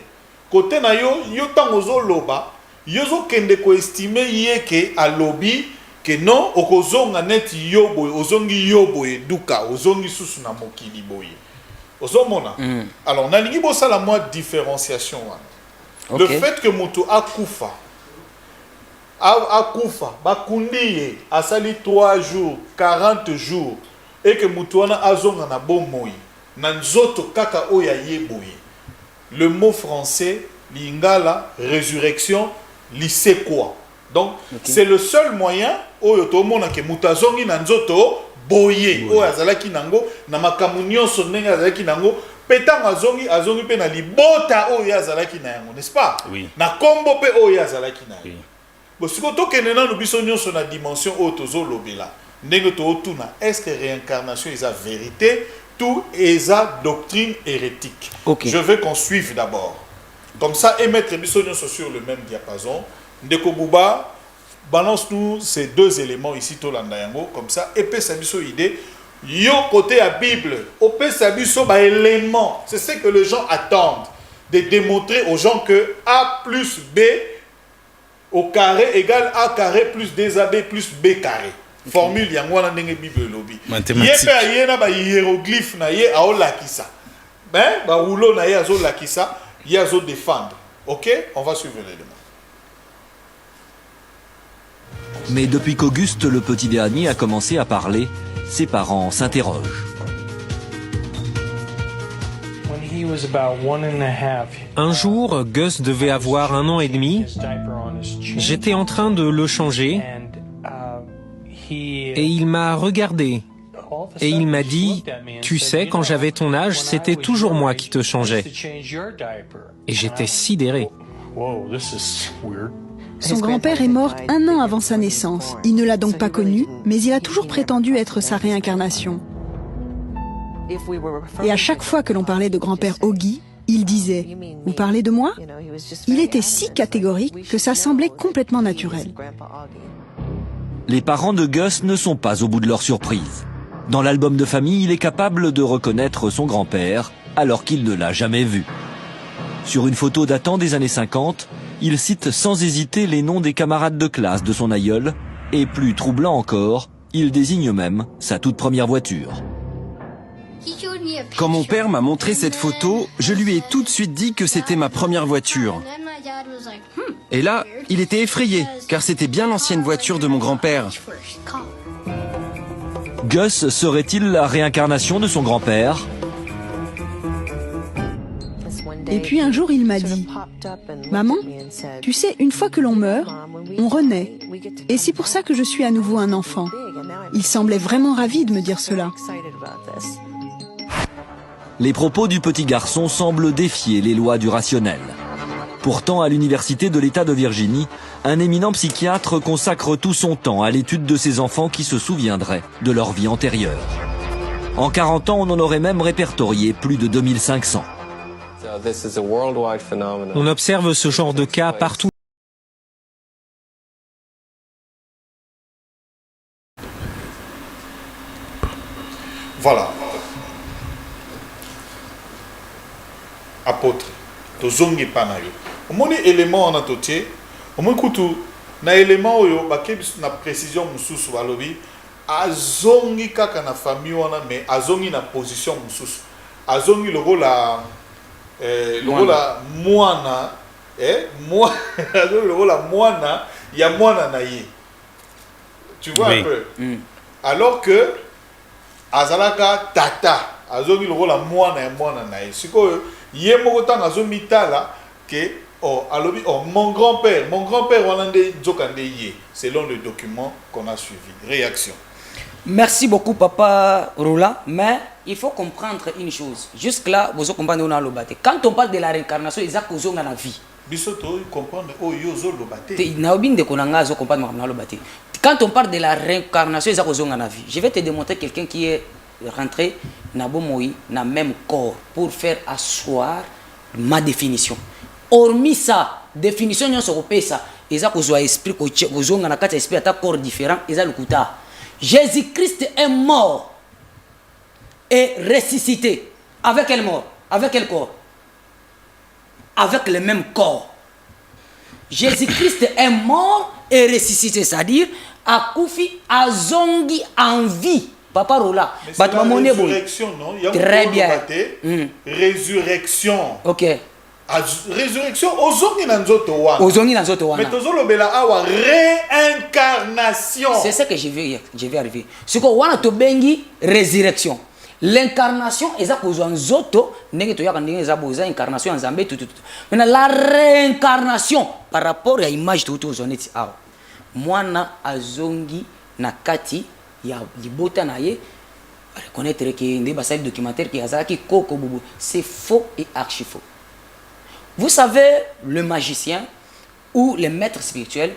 côté na yo tangozo loba, yozo kende ko estimer yé que à lobby, que non okozonga neti yo boye ozongi yo boye duka ozongi susu na mokili boye ozomona alors nalingi bosala moi différenciation wana le fait que moto akufa bakundi ye asali 3 jours 40 jours et que moto wana azonga na bomoi na nzoto kaka oya ye boye le mot français lingala résurrection lycée quoi donc c'est le seul moyen oyo tomona ke moto azongi na nzoto boye oyo azalaki nango na makambo nyonso ndenge azalaki nango petango azongi pe na libota oyo azalaki na yango n'est-ce pas na kombo pe oyo azalaki na yango bosiko tokende nanu biso nyonso na dimension oyo tozolobela ndenge tootuna est-ce que réincarnation eza vérité tout eza doctrine hérétique je veux qu'on suive d'abord comme ça et mettre biso nyonso sur le même diapason ndeko Bouba balance-nous ces 2 éléments ici tolanda yango comme ça et pesa biso idée yo côté à Bible opesa biso ba éléments c'est ce que les gens attendent de démontrer aux gens que A plus B au carré égale A carré plus 2AB plus B carré formule yango wana ndenge Bible lobi mathématique ye pe yena ba hiéroglyphe na ye aolakisa ben ba rouleau na ye azolakisa ye azo défendre OK on va suivre l'élément. Mais depuis qu'Auguste, le petit dernier, a commencé à parler, ses parents s'interrogent. Un jour, Gus devait avoir 1 an et demi. J'étais en train de le changer et il m'a regardé et il m'a dit « Tu sais, quand j'avais ton âge, c'était toujours moi qui te changeais. » Et j'étais sidéré. Son grand-père est mort 1 an avant sa naissance. Il ne l'a donc pas connu, mais il a toujours prétendu être sa réincarnation. Et à chaque fois que l'on parlait de grand-père Augie, il disait « Vous parlez de moi ?» Il était si catégorique que ça semblait complètement naturel. Les parents de Gus ne sont pas au bout de leur surprise. Dans l'album de famille, il est capable de reconnaître son grand-père alors qu'il ne l'a jamais vu. Sur une photo datant des années 50, il cite sans hésiter les noms des camarades de classe de son aïeul, et plus troublant encore, il désigne même sa toute première voiture. Quand mon père m'a montré cette photo, je lui ai tout de suite dit que c'était ma première voiture. Et là, il était effrayé, car c'était bien l'ancienne voiture de mon grand-père. Gus serait-il la réincarnation de son grand-père ? Et puis un jour, il m'a dit « Maman, tu sais, une fois que l'on meurt, on renaît. Et c'est pour ça que je suis à nouveau un enfant. » Il semblait vraiment ravi de me dire cela. Les propos du petit garçon semblent défier les lois du rationnel. Pourtant, à l'université de l'État de Virginie, un éminent psychiatre consacre tout son temps à l'étude de ces enfants qui se souviendraient de leur vie antérieure. En 40 ans, on en aurait même répertorié plus de 2500. On observe ce genre de cas partout. Voilà. Apôtre. Tozongi panayo. Omoni élément en atotier. Omoni kutu na élément oyo bakebis na précision mususu balobi azongi kaka na famille wana mais azongi na position mususu. Azongi lokola lokola mwana moi azongi lokola mwana ya mwana na ye. Tu vois un peu. Alors que azalaka tata azongi lokola mwana ya mwana na ye. Sikoyo ye moko tanga azomitala que alobi mon grand-père wanande nzokande ye selon le document qu'on a suivi. Réaction. Merci beaucoup papa Rola, mais il faut comprendre une chose. Jusque là vous comprenez on a le bâti. Quand on parle de la réincarnation, ils ont dans la vie. Bisoto comprendre yozo le bâti. Quand on parle de la réincarnation, ils ont dans la vie. Je vais te démontrer quelqu'un qui est rentré na bomoi na même corps pour faire asseoir ma définition. Hormis ça, définition non se repesa, ils ont esprit ils ont na kati esprit à corps différent, ils ont le kuta. Jésus-Christ est mort et ressuscité. Avec quel mort? Avec quel corps? Avec le même corps. Jésus-Christ est mort et ressuscité, c'est-à-dire akufi azongi en vie. Papa Rola. Mais c'est la résurrection, non? Il y a Très un bien. Résurrection. Ok. Résurrection, ozongi na nzoto wana. Ozongi na nzoto wana. Mais tozolobela awa réincarnation. C'est ça que je vais arriver. Ce que wana to bengi résurrection. L'incarnation eza kozwa nzoto ndenge toyaka ndenge eza boza incarnation en Zambé tout. Maintenant la réincarnation par rapport à image tout ozoneti awa. Mwana azongi na kati ya libota na ye reconnaître que ndé basali documentaire qui azaki koko bobo, c'est faux et archi faux. Vous savez, le magicien ou les maîtres spirituels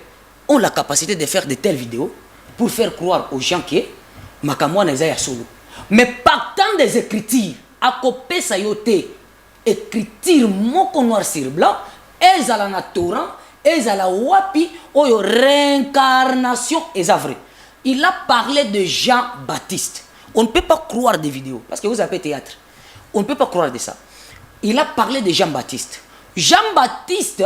ont la capacité de faire de telles vidéos pour faire croire aux gens que makamwa na ya solo. Mais partant des écritures, à copé sayote, écriture moko noir sur blanc, ezala na Torah, ezala wapi, oyo réincarnation est vrai. Il a parlé de Jean-Baptiste. On ne peut pas croire des vidéos, parce que vous avez théâtre. On ne peut pas croire de ça. Il a parlé de Jean-Baptiste. Jean-Baptiste,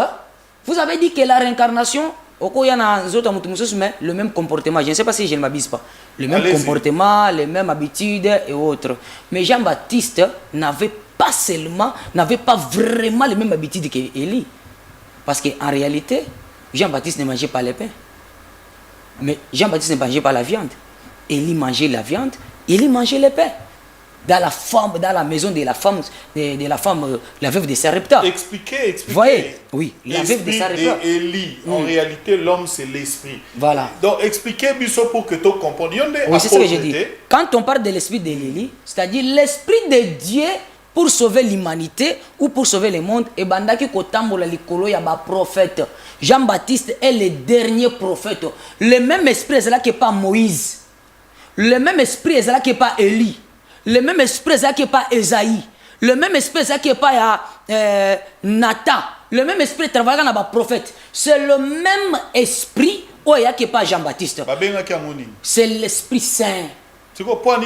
vous avez dit que la réincarnation, le même comportement, je ne sais pas si je ne m'abuse pas, le même comportement, les mêmes habitudes et autres. Mais Jean-Baptiste n'avait pas vraiment les mêmes habitudes qu'Élie. Parce qu'en réalité, Jean-Baptiste ne mangeait pas le pain. Mais Jean-Baptiste ne mangeait pas la viande. Élie mangeait la viande, Élie mangeait le pain. Dans la maison de la femme, la veuve de Sarepta. Expliquez. Vous voyez? Oui, la veuve de Sarepta. Élie, en réalité, l'homme, c'est l'esprit. Voilà. Donc, expliquez, Bissot, pour que tu comprennes. Oui, c'est ce que j'ai dit. Quand on parle de l'esprit de l'Élie, c'est-à-dire l'esprit de Dieu pour sauver l'humanité ou pour sauver le monde, et bandaki kotambola likolo ya ba prophète. Jean-Baptiste est le dernier prophète. Le même esprit est là qui n'est pas Moïse. Le même esprit est là qui n'est pas Élie. Le même esprit est là qui n'est pas Esaïe. Le même esprit est là qui n'est pas Nathan. Le même esprit travaille dans les prophètes. C'est le même esprit qui n'est pas Jean-Baptiste. C'est l'Esprit Saint. C'est quoi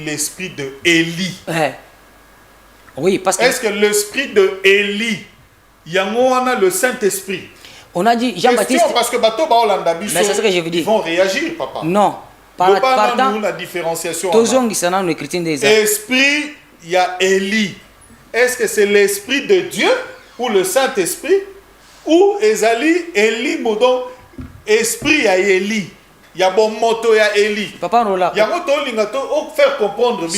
l'esprit de Élie? Oui, parce que... Est-ce que l'esprit de Élie, il y a le Saint-Esprit? On a dit Jean-Baptiste... Parce que mais c'est ce que je veux dire. Ils vont réagir, papa. Non. Partant, la différenciation. Esprit, il y a Élie. Est-ce que c'est l'Esprit de Dieu ou le Saint-Esprit? Ou Ezali, Élie, Moudon, Esprit à Élie? Il y a bon moto à Élie. Papa Rola. Il y a moto faire comprendre.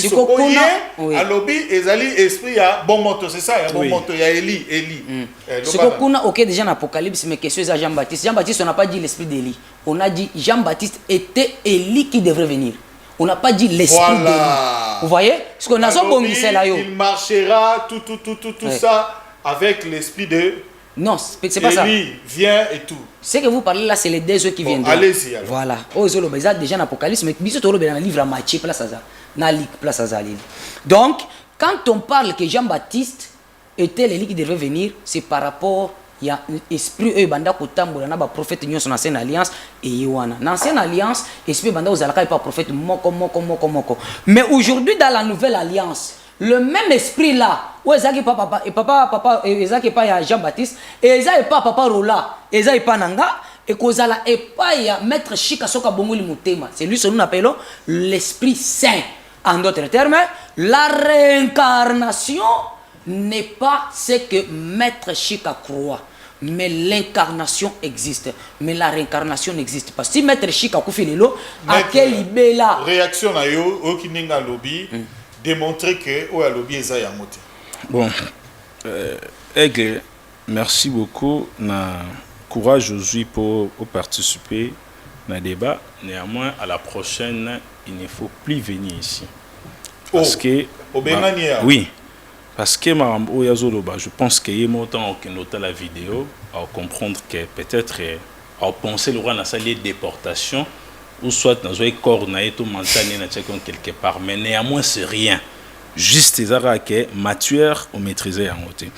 Alobi, Ezali, Esprit à bon moto. C'est ça, il y a bon moto à Élie. Ce qu'on a ok déjà en Apocalypse, mais question à Jean-Baptiste. Jean-Baptiste, on n'a pas dit l'esprit d'Élie. On a dit Jean-Baptiste était Élie qui devrait venir. On n'a pas dit l'esprit d'Élie. Vous voyez? Ce qu'on a là. Il marchera, tout ça avec l'esprit de... Non, c'est pas ça. Élie vient et tout. Ce que vous parlez là, c'est les deux œufs qui viennent. Allez-y. Voilà. Oh, ils ont déjà en Apocalypse, mais ils ont dans le livre à Matthieu, place à ça. Donc, quand on parle que Jean-Baptiste était l'Élie qui devait venir, c'est par rapport il y a un esprit banda kotambola na ba prophète nyonso na ancienne alliance et yoana. Dans l'ancienne alliance, esprit banda ozalaka pas prophète moko. Mais aujourd'hui dans la nouvelle alliance, le même esprit là, où ezaki papa ezaki pas ya Jean-Baptiste, et ezaki pas papa Rola, ezaki pas nanga et kozala et pas ya maître Chika soka bongoli mutema. C'est lui ce que nous appelons l'Esprit Saint. En d'autres termes, la réincarnation n'est pas ce que maître Chika croit. Mais l'incarnation existe. Mais la réincarnation n'existe pas. Si maître Chika koufi lelo, à quel ibela réaction na yo okininga lobby démontrer que o lobby eza ya moté. Bon, Aigle, merci beaucoup na courage aujourd'hui pour participer dans le débat. Néanmoins, à la prochaine, il ne faut plus venir ici. Parce que oui. Parce que je pense qu'il y a longtemps qu'on note la vidéo, à comprendre que peut-être à penser le roi dans sa déportation, ou soit dans un corps quelque part, mais néanmoins c'est rien. Juste les que matuère ou maîtriser en côté.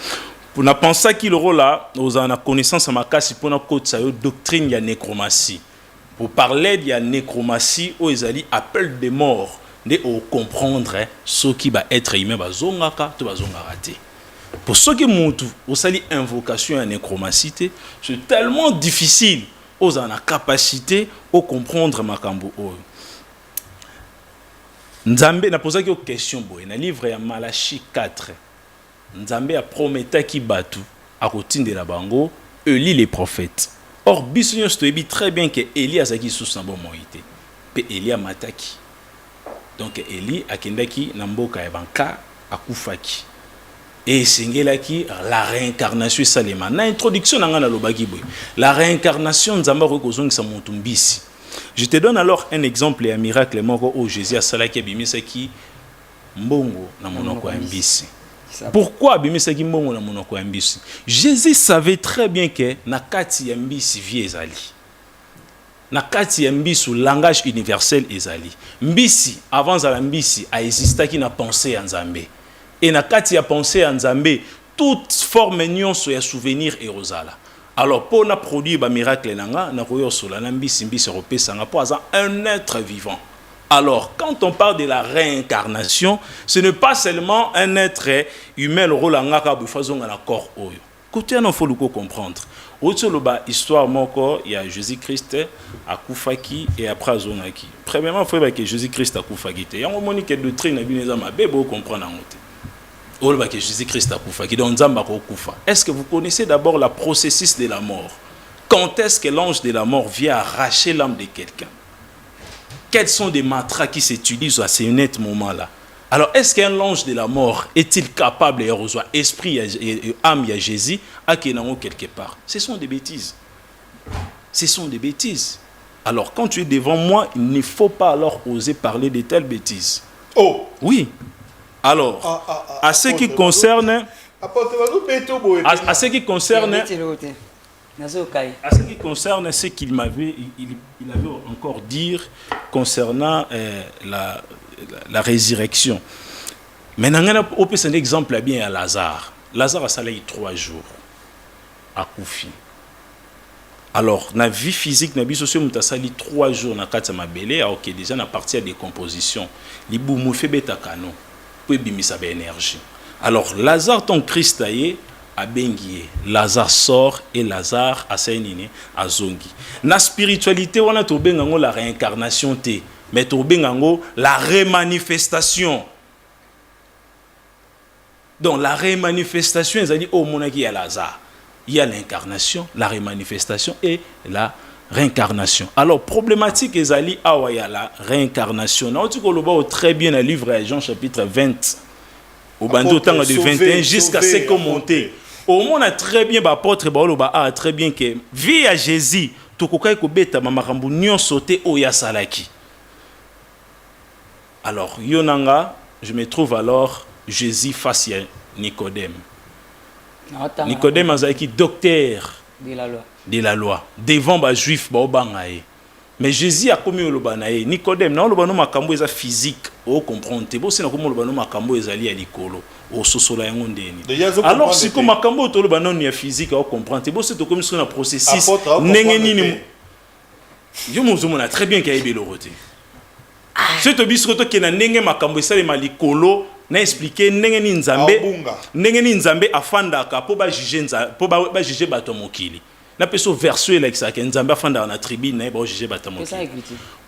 Pour ne penser qu'il rôle là, nous avons connaissance à ma casse pour notre côté doctrine de nécromancie. Pour parler de la nécromancie, ils allaient appel des morts. De comprendre ce qui va être humain pour ceux qui montent au sali invocation à nécromancie, c'est tellement difficile aux en a capacité au comprendre makambo oyo. Nzambe na posaki yo question boye na livre ya Malachi 4. Nzambe a prometaki batu akotindela bango Eli les prophètes. Or biso nyonso toyebi très bien que Eli azaki sous na bomoi te. Pe Eli amataki. Donc Eli akendaki na mboka ya banka akufaki. Et singelaki la réincarnation salema. Na introduction na ngana lobaki boye. La réincarnation nzamba ko kozongisa mutu mbisi. Je te donne alors un exemple et un miracle moko où Jésus a salaki abimisaki mbongo na monoko ya mbisi. Pourquoi abimisaki mbongo na monoko ya mbisi? Jésus savait très bien que na kati ya mbisi vie ezali. Na kati ya mbisi langage universel ezali. Mbisi avant za mbisi a existaki na pensée ya Nzambe. Et na kati ya pensée ya Nzambe toute forme nyonso ya souvenir et rozala. Alors, pour na produire ba miracle nanga, na koyo sola na mbisi repesanga pour un être vivant. Alors, quand on parle de la réincarnation, ce n'est pas seulement un être humain le rôle ngaka bu fazonga na corps oyo. Côté non faut le comprendre. Otoloba histoire moko il y a Jésus-Christ akufaki et après azonaki. Premièrement, il faut que Jésus-Christ akufaki te. Yango moni que doctrine na bineza mabe bo comprendre ngote. Que Jésus-Christ a kufa, qui donne Zamba kufa. Est-ce que vous connaissez d'abord le processus de la mort? Quand est-ce que l'ange de la mort vient arracher l'âme de quelqu'un? Quels sont des mantras qui s'utilisent à ce net moment-là? Alors, est-ce qu'un ange de la mort est-il capable de recevoir esprit et âme à Jésus à quelque part? Ce sont des bêtises. Ce sont des bêtises. Alors, quand tu es devant moi, il ne faut pas alors oser parler de telles bêtises. Oh! Oui. Alors, à ce qui concerne, à ce qui concerne ce qu'il m'avait, il avait encore dire concernant la résurrection. Maintenant, on peut prendre un exemple bien à Lazare. Lazare a salé 3 jours à Koufi. Alors, na vie physique, na vie sociale, on a sali 3 jours na kata mabele, ok, déjà na partie de décomposition. Libou moufé beta kano. Pour bimisa ba énergie. Alors Lazare ton Christ a bengié. Lazare sort et Lazare a sainine a zongi. Na spiritualité on a to bengango la réincarnation té, mais to bengango la remanifestation. Donc la remanifestation ils a dit oh monaki à Lazare. Il y a l'incarnation, la remanifestation et la réincarnation. Alors, problématique ezali awaya la réincarnation. On dit que très bien le livre de Jean chapitre 20. Au bandeau temps de 21 jusqu'à ce qu'on monte. Au moins, on a très bien, l'apôtre a très bien que vie à Jésus, tout kokai ko beta mamakambu nyon sauté oya salaki. Alors, yonanga, je me trouve alors Jésus face à Nicodème. Nicodème azaki docteur de la loi devant les juifs mais Jésus a commis le banae Nicodème na le bano makambo eza physique o comprendre te bo sina comme le bano makambo ezali ya likolo o sosola yango ndeni alors si comme makambo to le bano ni physique o comprendre te bo c'est to comme sur un processus ndenge nini yo mozumo na très bien qu'il y a beloroté c'est to biso to ke na ndenge makambo esale malikolo na expliquer ndenge ni nzambe afandaka po ba juger bato mokili na peso verset là que nzambe afandaka na tribune na ba juger bato mokili.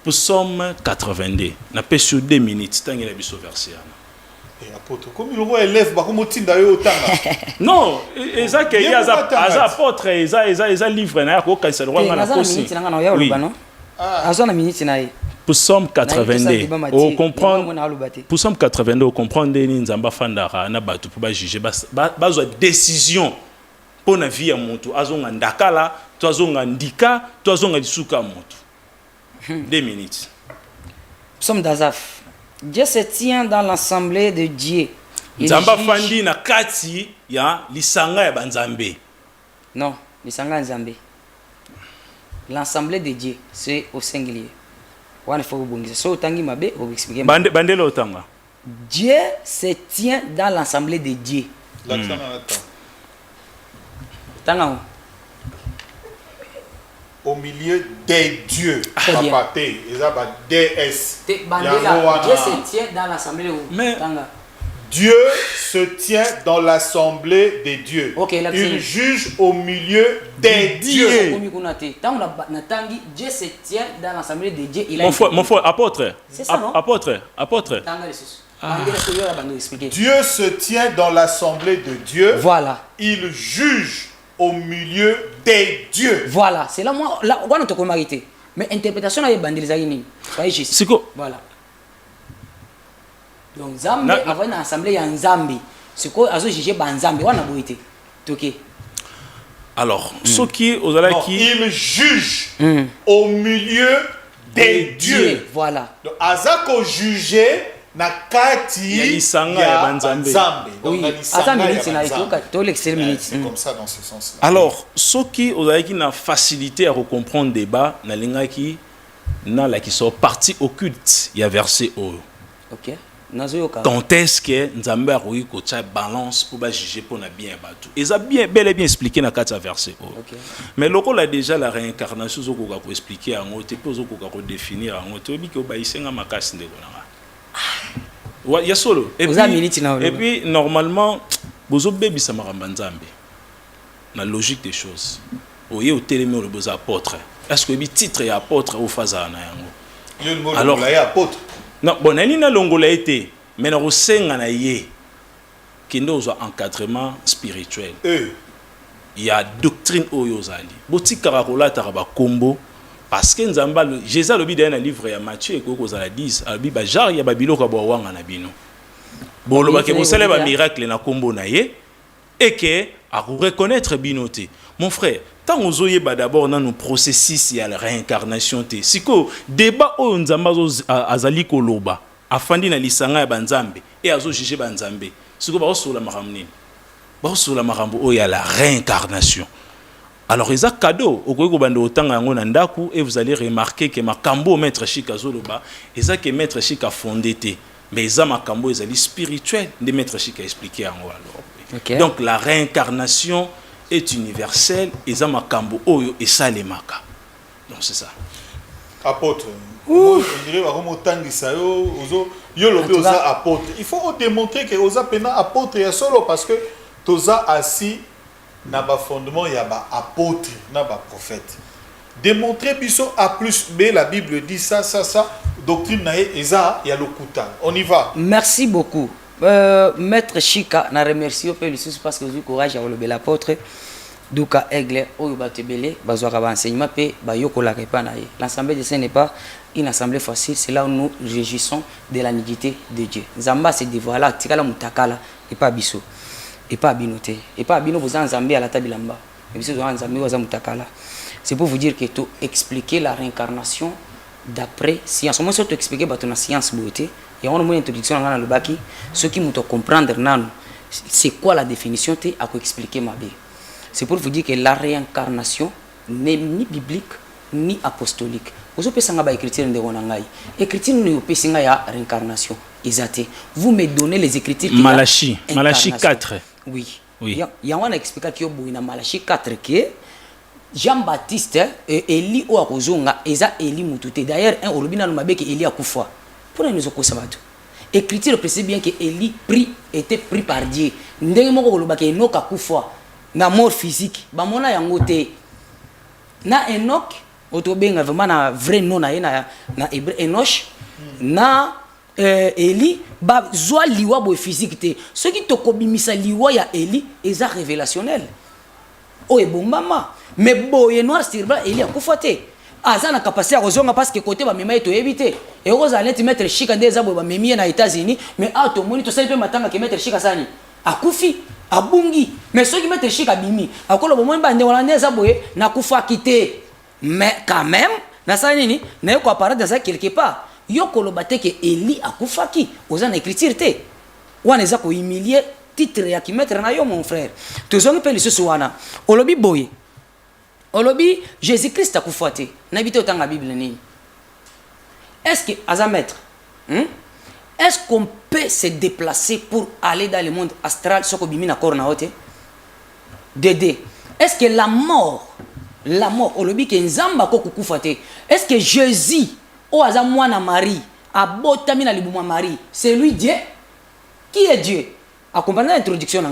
Psaume 82 na peso 2 minutes tangela biso verset yana. Et apôtre comme il voit élève ba comme tinda yo tanga. Non, eza ke ya za apôtre eza livre na ko kanisa roi na kosi. Oui. Azona minute na ye. Psaume 82, on comprend. Psaume 82, on comprend que Nzamba fandara na batu pour juger, bazo décision pour la vie à montu. Azonga ndakala, toazonga ndika, toazonga disuka montu. 2 minutes. Psaume d'Azaph. Dieu se tient dans l'assemblée de Dieu. Nzamba fandi na kati ya lisanga ya banzambe. Non, lisanga nzambe. L'assemblée de Dieu, c'est au singulier. Dieu se tient dans l'assemblée de Dieu. Au milieu des dieux. Dieu se tient dans l'assemblée de Dieu se tient dans l'assemblée des dieux. Ok, là, Il c'est- juge au milieu des dieux. Dieu se tient dans l'assemblée de Dieu. Il a Mon frère, apôtre. C'est ça, non? Apôtre. Dieu se tient dans l'assemblée de Dieu. Voilà. Il juge au milieu des dieux. Voilà. C'est là, moi, là, on a tout marité. Mais interprétation, là, il y a bandit. C'est quoi? Voilà. Donc, Zambé, avant une assemblée, il y a un Zambé. C'est quoi, à ce juger, un Zambé. On a beau été. Ok. Alors, ce qui aux ala Non, qui il juge au milieu des dieux. Voilà. Donc, Azako jugé na kati Ya lisanga ya banzambe. Donc, Oui. na lisanga Attends, ya minute, banzambe. c'est Comme ça dans ce sens-là. alors ce qui aux ala qui n'a facilité à comprendre débat na linga qui na la qui sont partie occulte il y a verset o. Ok. Nazoyoka. Quand est-ce que Nzambe a réussi à balance pour juger pour na bien bateau. Ils a bien bel et bien expliqué dans 4 verset o. Ok. Mais loko là déjà la réincarnation zo ko pour expliquer en autre puis zo ko définir en autre obi ko ba isenga makasi ndeko na. Ouais, il y a solo. Et puis normalement bozo bebi sa maramba Nzambe. La logique des choses. Oye au télémé le beaux apôtres. Est-ce que le titre est apôtre ou faza na yango? Alors, il y a apôtre. Non, bon, nani na longola été, mais na rosenga na ye. Kendo zo encadrement spirituel. Il y a doctrine oyozali. Boti karakola taraba kombo parce que Nzamba Jésus a le dans livre ya Matthieu ko ko zala 10, albi ba jar ya babilo ka bwanga na bino. Bolo ba ke bosale ba miracle na kombo na ye et que à reconnaître binoté. Mon frère, tant aux oyeba d'abord dans nos processus il y a la réincarnation te. Siko débat o Nzamba azali koloba afandi na lisanga ya banzambe et azo juger banzambe. Siko ba so la maramni. Ba so la marambo o ya la réincarnation. Alors, il y a un cadeau. Et vous allez remarquer que Makambo, maître Chika Zoloba, il y a que maître Chika fondé. Mais il y a Makambo, il y a spirituel. De maître Chika expliqué en haut. Okay. Donc, la réincarnation est universelle. Il y a Makambo, Oyo et Salemaka. Donc, c'est ça. Apôtre. On dirait apôtre. Il faut démontrer que Oza Pena apôtre est solo parce que Toza assis. Na ba fondement ya ba apôtre na ba prophète démontrer biso A plus B la Bible dit ça doctrine na eza ya lokuta on y va. Merci beaucoup maître Chika na remercie au peuple parce que vous courage à relever l'apôtre Duka Aigle oyo batebele bazwaka ba enseignement pe ba yokola repa na ye. L'assemblée de saints n'est pas une assemblée facile, c'est là où nous réjouissons de la nudité de Dieu. Zamba se dévoile tikala mutakala et pas biso. Et pas binoté et pas bino vous en Zambie à la table là-bas et puis en Zambie vous mutakala. C'est pour vous dire que tout expliquer la réincarnation d'après science. Moi surtout expliquer bah ton science beauté et on a une introduction dans le baki ceux qui m'ont comprendre nan c'est quoi la définition té à quoi expliquer ma vie. C'est pour vous dire que la réincarnation n'est ni biblique ni apostolique. Vous pouvez savoir écriture de Ronangai. Écriture ne peut pas ya réincarnation. Exacté. Vous me donnez les écritures. Malachi 4. Oui. Oui. Il y a un expliqué qui est Malachi 4 que Jean-Baptiste Eli ou Akozonga eza Eli Mutute. D'ailleurs un olobina no mabeke Eli akufa. Pour nous okosabato. Écriture précise bien que Eli était pris par Dieu. Ndenge moko kolobaka Enoch akufa na mort physique. Ba mona yango te. Na Enoch otobenga vraiment na vrai nom na hébreu Enoch na Eli ba zwa liwa bo physique te ce qui tokobimisa liwa ya Eli eza révélationnel o ebombama mais boye noir sur blanc Eli akufa te aza na capacité à kozonga parce que côté ba mema eto ebité et oza net mettre Chika ndeza bo ba memi na États-Unis mais ato moni to sali pe matanga ke mettre Chika sani akufi abungi mais ceux qui mettre Chika bimi akolo bo mo ba ndewala ndeza boye na kufa kité mais quand même na ça nini na ko apparaître dans ça quelque part yo kolobate que Eli akufaki oza na écriture te wana za ko humilier titre ya ki mettre na yo mon frère tozongi pe liso wana olobi boye olobi Jésus Christ akufate na bité otanga Bible nini est-ce que aza maître est-ce qu'on peut se déplacer pour aller dans le monde astral soko bimi na corps na ote Dédé est-ce que la mort olobi ke nzamba ko kukufa te est-ce que Jésus o aza mwana Marie abotami na libuma Marie c'est lui Dieu qui est Dieu? Accompagnant l'introduction,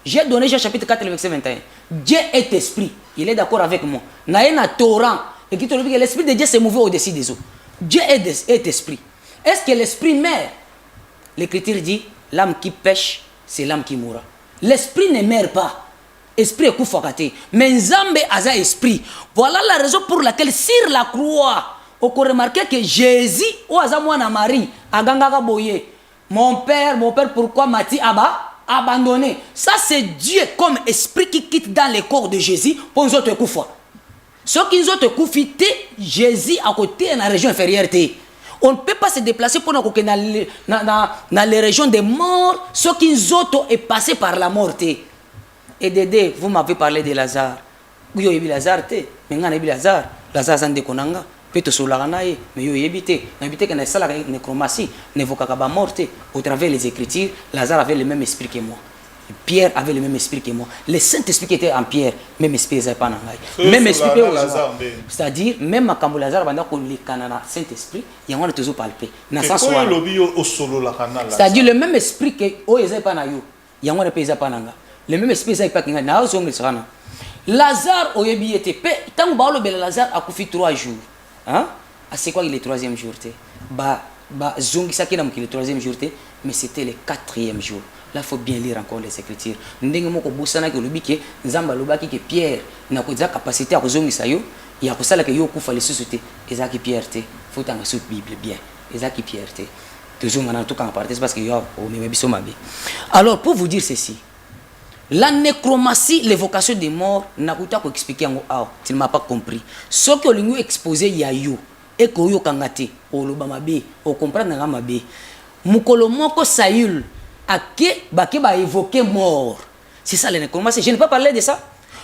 j'ai donné Jean chapitre 4, verset 21. Dieu est esprit. Il est d'accord avec moi. Naïna Torah. Et qui te dit que l'esprit de Dieu s'est mouvé au-dessus des eaux. Dieu est esprit. Est-ce que l'esprit meurt? L'Écriture dit, l'âme qui pêche, c'est l'âme qui mourra. L'esprit ne meurt pas. Esprit est koufakate. Mais Nzambe a esprit. Voilà la raison pour laquelle sur la croix, on peut remarquer que Jésus, ou Azamouana Marie, a gangaka boye. Mon père, pourquoi m'a-t-il abandonné? Ça, c'est Dieu comme esprit qui quitte dans le corps de Jésus pour nous autres koufa. Ceux qui nous autres koufité, Jésus à côté dans la région inférieure. On ne peut pas se déplacer pour nous dans les régions des morts. Ceux qui nous autres est passé par la mort. Et Dédé, vous m'avez parlé de Lazare. Oui, il y a Lazare, mais il y a Lazare. Lazare, c'est un déconanga. Peut-être sur la ranaï, mais il y a évité. Il y a que la nécromatie, n'évoquera morte. Au travers des Écritures, Lazare avait le même esprit que moi. Pierre avait le même esprit que moi. Le Saint-Esprit qui était en Pierre, même esprit n'est pas en même esprit. C'est-à-dire, même à Kambo Lazare, pendant le Canada, Saint-Esprit, il y a toujours palpé. C'est-à-dire, le même esprit que Oezé Panayo, il y a un pays à Pananga. Le même esprit n'est pas qu'il y a un Lazare, Oyebi était peu. Tant que Lazare a couché 3 jours. Hein? C'est quoi le 3e jour? Zongi Saki n'a le 3e jour, mais c'était le 4e jour. Là, il faut bien lire encore les Écritures. Nous avons que Pierre n'a pas capacité à résoudre ça. Il y a ça que yo kufa les sociétés. Ezaki Pierre te. Faut t'en la Bible bien. Ezaki Pierre te. Toujours en tout cas en partie parce que yo au même biso mabe. Alors pour vous dire ceci, la nécromancie, l'évocation des morts, n'a pas expliqué en haut. Tu ne m'as pas compris. Ce que l'on exposé il y a eu et que yo kangate au lobamabe, au comprendre ngamabe. Mukolo moko Saül à qui ba évoquer mort. C'est ça la nécromancie. Je n'ai pas parlé de ça.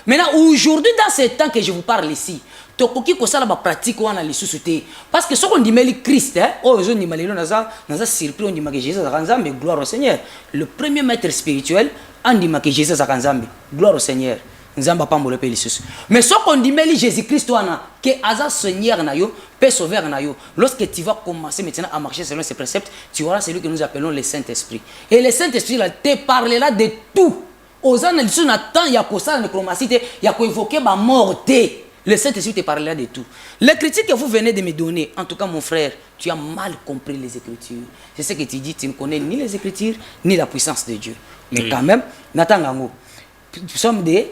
Maintenant aujourd'hui dans ce temps que je vous parle ici, tokoki ko sala ba pratique wana les sociétés parce que ce qu'on dit mais Christ hein, oh je dis mais naza surpris on dit que Jésus a Nzambe, gloire au Seigneur. Le premier maître spirituel on dit que Jésus a Nzambe, gloire au Seigneur. Nzamba pas mo le pays les. Mais ce qu'on dit mais Jésus Christ wana que Aza Seigneur na yo, Père sauveur na yo. Lorsque tu vas commencer maintenant à marcher selon ses préceptes, tu auras celui que nous appelons le Saint-Esprit. Et le Saint-Esprit là te parlera de tout. Aux analyses n'attend il y a quoi ça la nécromancie, il y a quoi évoquer ma mort. Le Saint-Esprit te parlera de tout. Les critiques que vous venez de me donner, en tout cas mon frère, tu as mal compris les Écritures. C'est ce que tu dis, tu ne connais ni les Écritures, ni la puissance de Dieu. Mais oui. Quand même, Nathan Gango, nous sommes des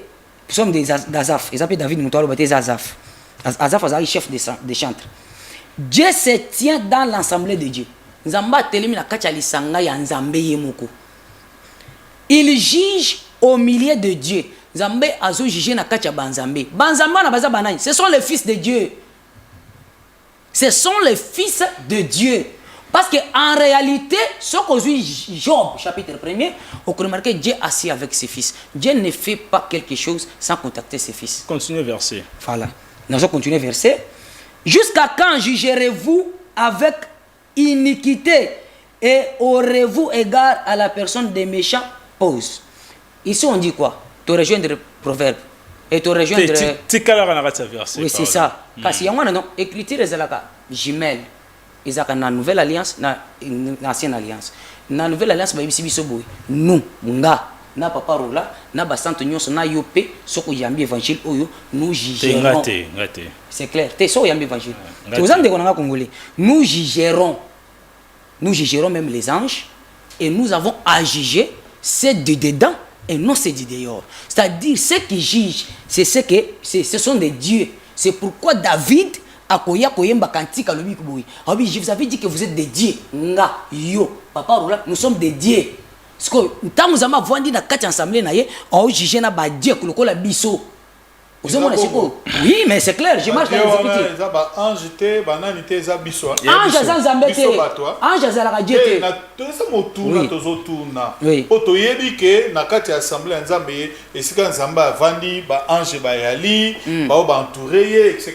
Azaf. Ils appellent David Moutoualo, des Azaf. Azaf est chef des chantres. Dieu se tient dans l'assemblée de Dieu. Nzamba telemina kachali sanga ya Nzambe yemoko. Il juge au milieu de Dieu. Nzambe azo juger na kacha banzambe. Banzamba na baza banani. Ce sont les fils de Dieu. Ce sont les fils de Dieu. Parce qu'en réalité, ce qu'on dit Job, chapitre 1er, on peut remarquer Dieu assis avec ses fils. Dieu ne fait pas quelque chose sans contacter ses fils. Continuez verset. Voilà. Nous allons continuer verset. Jusqu'à quand jugerez-vous avec iniquité et aurez-vous égard à la personne des méchants? Pause. Ici on dit quoi? Tu rejoindre le proverbe. Et tu rejoindre... Oui, c'est ça. Parce qu'il y a un écriture, c'est la jumelle. Ils ont la nouvelle alliance, l'ancienne alliance. La nouvelle alliance, nous, na papa rola, na basante nyonso na yopé, soko yambi évangile oyo, nous jugerons. C'est clair. T'es so yambi évangile. Tous en dégonanga congolais. Nous jugerons même les anges et nous avons à juger c'est de dedans et non c'est de dehors. C'est-à-dire ceux qui jugent, ce sont des dieux. C'est pourquoi David akoya koyemba kantika lobi kuboui. Ah oui, je vous avais dit que vous êtes des dieux. Nga yo, papa rola, nous sommes des dieux. Parce que tant nous avons vendu dans 4 assemblées naïe, on juge na ba dieu que la biso. Oui, mais c'est clair, je marche dans les Écritures. Ange te, banane te za biso. Ange za nzambe te. Ange za la dieu te. Na toza motuna tozotuna. Poto yebi ke na kati assemblée nzambe esika nzamba vandi ba ange ba yali, ba entouré etc.